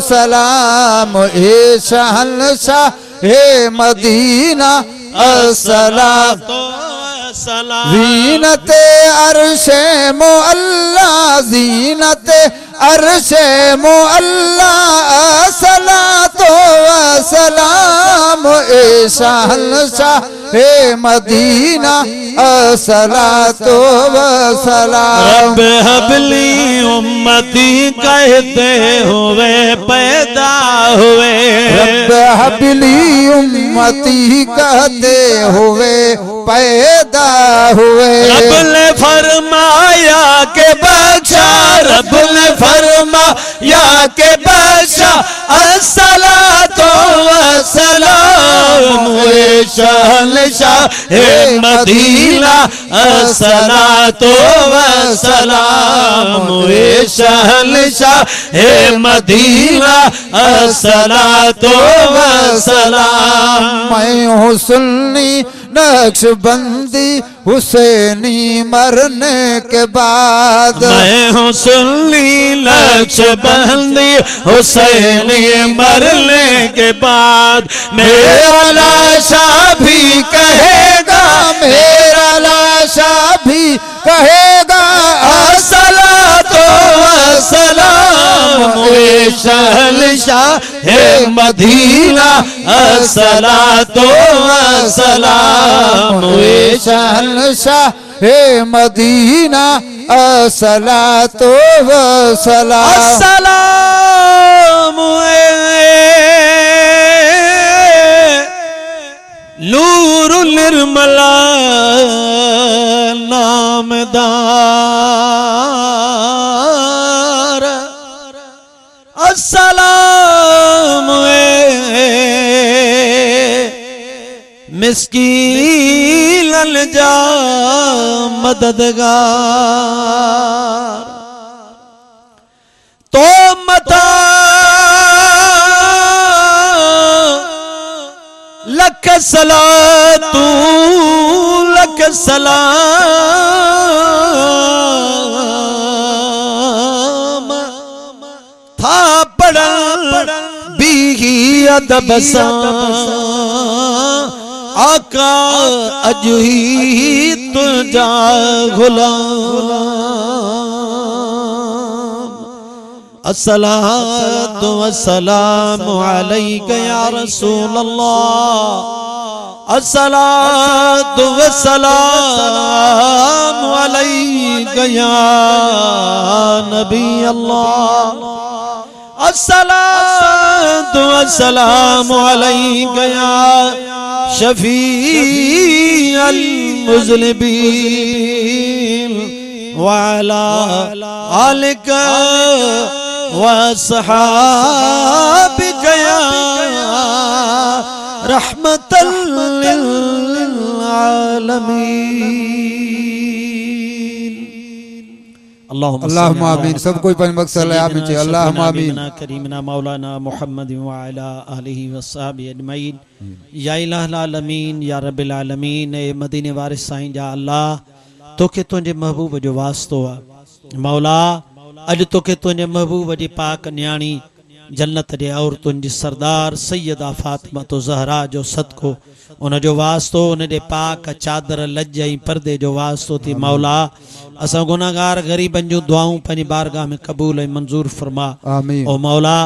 सलाम ए शहंशाह हे मदीना अस्सलातो सलाम ज़ीनते अर्शे मो अल्लाह ज़ीनते अर्शे मो अल्लाह सलातो सलाम ए शहंशाह हे मदीना सलातो सलाम रब हबली उम्मती कहते हुए पैदा हुए रब हबली उम्मती कहते हुए पैदा हुए रब ने फरमाया के बख्शा रब ने फरमाया के बख्शा अस्सलातो वस्सलाम ए शहंशाह हे मदीना अस्सलातो वस्सलाम ए शहंशाह हे मदीना अस्सलातो वस्सलाम मैं हूँ सुन्नी नक्शबंदी हुसैनी मरने के बाद मैं हूँ सुन्नी नक्शबंदी हुसैनी मरने के बाद मेरा लाशा भी कहेगा मेरा लाशा भी कहेगा अस्सलातो वस्सलाम ए शहंशाह हे मदीना अस्सलातो वस्सलाम ए शहंशाह हे मदीना अस्सलातो वस्सलाम अस्सलाम नूर निर्मला नामदार अस्सलाम मिस्कीन जा मददगार तो मता लख सलातू लख सलाम था पढ़ल बीही अदब सां आका अज ही तुझा गुलाम अस्सलातु वस्सलामु अलैका या रसूल अल्लाह अस्सलातु वस्सलामु अलैका या नबी अल्लाह अस्सलातु वस्सलामु अलैका या शफी अल मुज़लिमीन व अला आलिका व अस्हाबिका या रहमतल लिल आलमीन अल्लाहुम्मा आमीन। सब कोई पंज मकसद आमीन चे अल्लाहुम्मा आमीन। करीमना मौलाना मुहम्मद व अला आलिहि व सहाबी अजमईन या इलाहुल आलमीन या रब्बिल आलमीन। ए मदीने वारिस साईं जा अल्लाह तोखे तुंहिंजे महबूब जो वास्तो आहे मौला अॼु तोखे तुंहिंजे महबूब जी पाक न्याणी जन्नत जे औरतुनि जी सरदार सैयदा फातिमा तो ज़हरा जो सदको उन जो वास्तो उन जे पाक चादर लज ऐं पर्दे जो वास्तो थी मौला असां गुनाहगार ग़रीबनि जूं दुआऊं पंहिंजी बारगाह में क़बूल ऐं मंज़ूर फरमा आमीन। ओ मौला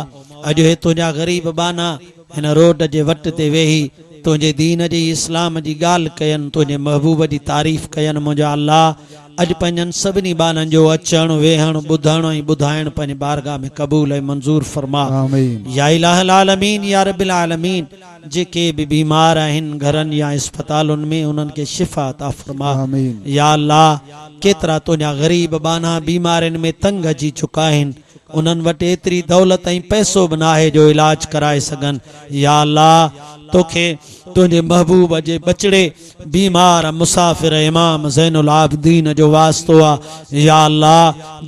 अॼु हे तुंहिंजा ग़रीब बाना हिन रोड जे वट ते वेही तुंहिंजे दीन जी इस्लाम जी ॻाल्हि कयनि तुंहिंजे महबूब जी तारीफ़ कयनि मुंहिंजा अल्लाह अॼु पंहिंजनि सभिनी बाननि जो अचणु वेहणु ॿुधणु ऐं ॿुधाइणु पंहिंजी बारगाह में क़बूल ऐं मंज़ूर फरमा आमीन। या इलाहुल आलमीन या रब्बिल आलमीन। जेके भी बीमार आहिनि घरनि या अस्पतालुनि में उन्हनि खे शिफ़ा अता फरमा आमीन। या अल्लाह केतिरा तुंहिंजा ग़रीब बाना बीमारियुनि में तंग अची चुका आहिनि उन्हनि वटि एतिरी दौलत ऐं पैसो बि नाहे जो इलाज कराए सघनि या अल्लाह तोखे तुंहिंजे महबूब जे बचड़े बीमार मुसाफ़िर इमाम ज़ैनुल आबिदीन जो वास्तो आहे या अल्लाह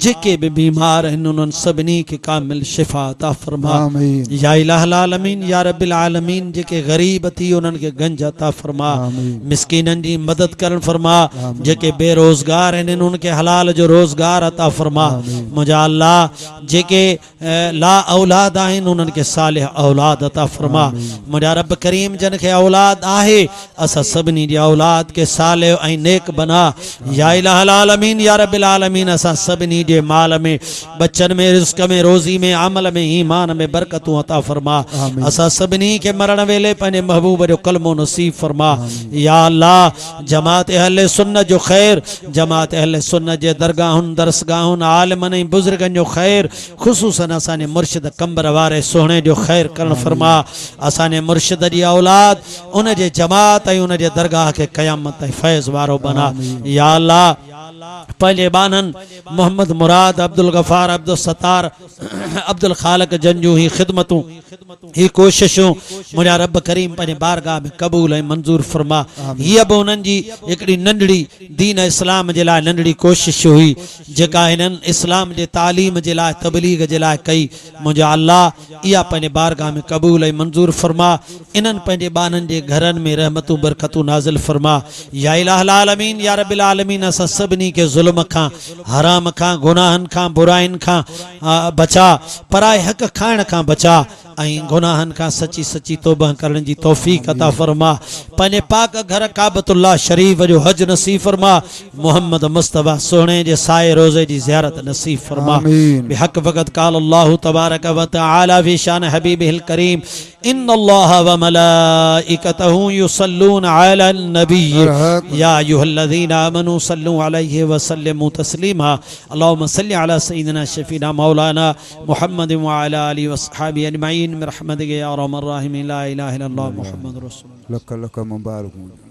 जेके भी बीमार आहिनि उन्हनि सभिनी खे कामिल शिफ़ा अता फरमा आमीन। या इलाहुल आलमीन या रब्बिल आलमीन। जेके ग़रीब थी उन्हनि खे गंज अता फरमा मिस्कीननि जी मदद करण फरमा जेके बेरोज़गार आहिनि उन्हनि खे हलाल जो रोज़गार अता फरमा मुंहिंजा अल्लाह जेके ला औलाद आहिनि उन्हनि खे सालिह औलाद अता फरमा मुंहिंजा रब करीम जन खे औलाद आहे असां सभिनी जी औलाद के सालिह ऐं नेक बना या इलाहुल आलमीन या रब्बिल आलमीन। असां सभिनी जे माल में बच्चन में रिज़्क़ में रोज़ी में अमल में ईमान में बरकतूं अता फरमा असां सभिनी खे मरण वेले पंहिंजे महबूब जो कलमो नसीब फरमा या अल्लाह जमात अहले सुन्नत जो ख़ैर जमात अहले सुन्नत जे दरगाहुनि दरसगाहुनि आलिमनि ऐं बुज़ुर्गनि जो ख़ैर ख़ुसूसन असांजे मुर्शिद कंबर वारे सोहणे जो ख़ैर करण फरमा असांजे मुर्शिद जी औलाद उन जे जमात ऐं उन जे दरगाह के क़यामत ऐं फैज़ वारो बना या अल्लाह पंहिंजे बाननि मोहम्मद मुराद अब्दुल गफ़ार अब्दुल सत्तार अब्दुल खालिक जंजू ही ख़िदमतूं ही कोशिशूं मुंहिंजा रब करीम पंहिंजे बारगाह में क़बूल ऐं मंज़ूर फरमा हीअ बि उन्हनि जी हिकिड़ी नंढड़ी दीन इस्लाम जे लाइ नंढड़ी कोशिश हुई जेका हिननि इस्लाम जे तालीम जे लाइ तबलीग जे लाइ कई मुंहिंजा अल्लाह इहा पंहिंजे बारगाह में क़बूल ऐं मंज़ूर फरमा इन्हनि पंहिंजे बाननि जे घरनि में रहमतूं बरकतूं नाज़िल फरमा या इलाहुल आलमीन या रब्बिल आलमीन। असां सभिनी खे ज़ुल्म खां हराम खां गुनाहनि खां बुराइनि खां बचा पराए हक़ खाइण खां बचा ऐं गुनाहनि खां सची सची तौबा करण जी तौफ़ीक़ अता फरमा पंहिंजे पाक घर काबतुल्लाह शरीफ जो हज नसीब फरमा मोहम्मद मुस्तफ़ा सोहणे जे साए रोज़े जी ज़ियारत नसीब फरमा बिहक़ फ़क़त क़ाल अल्लाहु तबारक व तआला फ़ी शान हबीबिहिल करीम इन्नल्लाह व मलाइकतहु युसल्लूना अलन नबी या अय्युहल्लज़ीना आमनू सल्लू अलैहि व सल्लिमू तस्लीमा अल्लाहुम्मा सल्लि अला सय्यिदिना शफीना मौलाना मुहम्मद व अला आलिहि व अस्हाबिहि अजमईन बिरहमतिका या अरहमर राहिमीन ला इलाहा इल्लल्लाह मुहम्मदुर रसूलुल्लाह। लक लक मुबारक।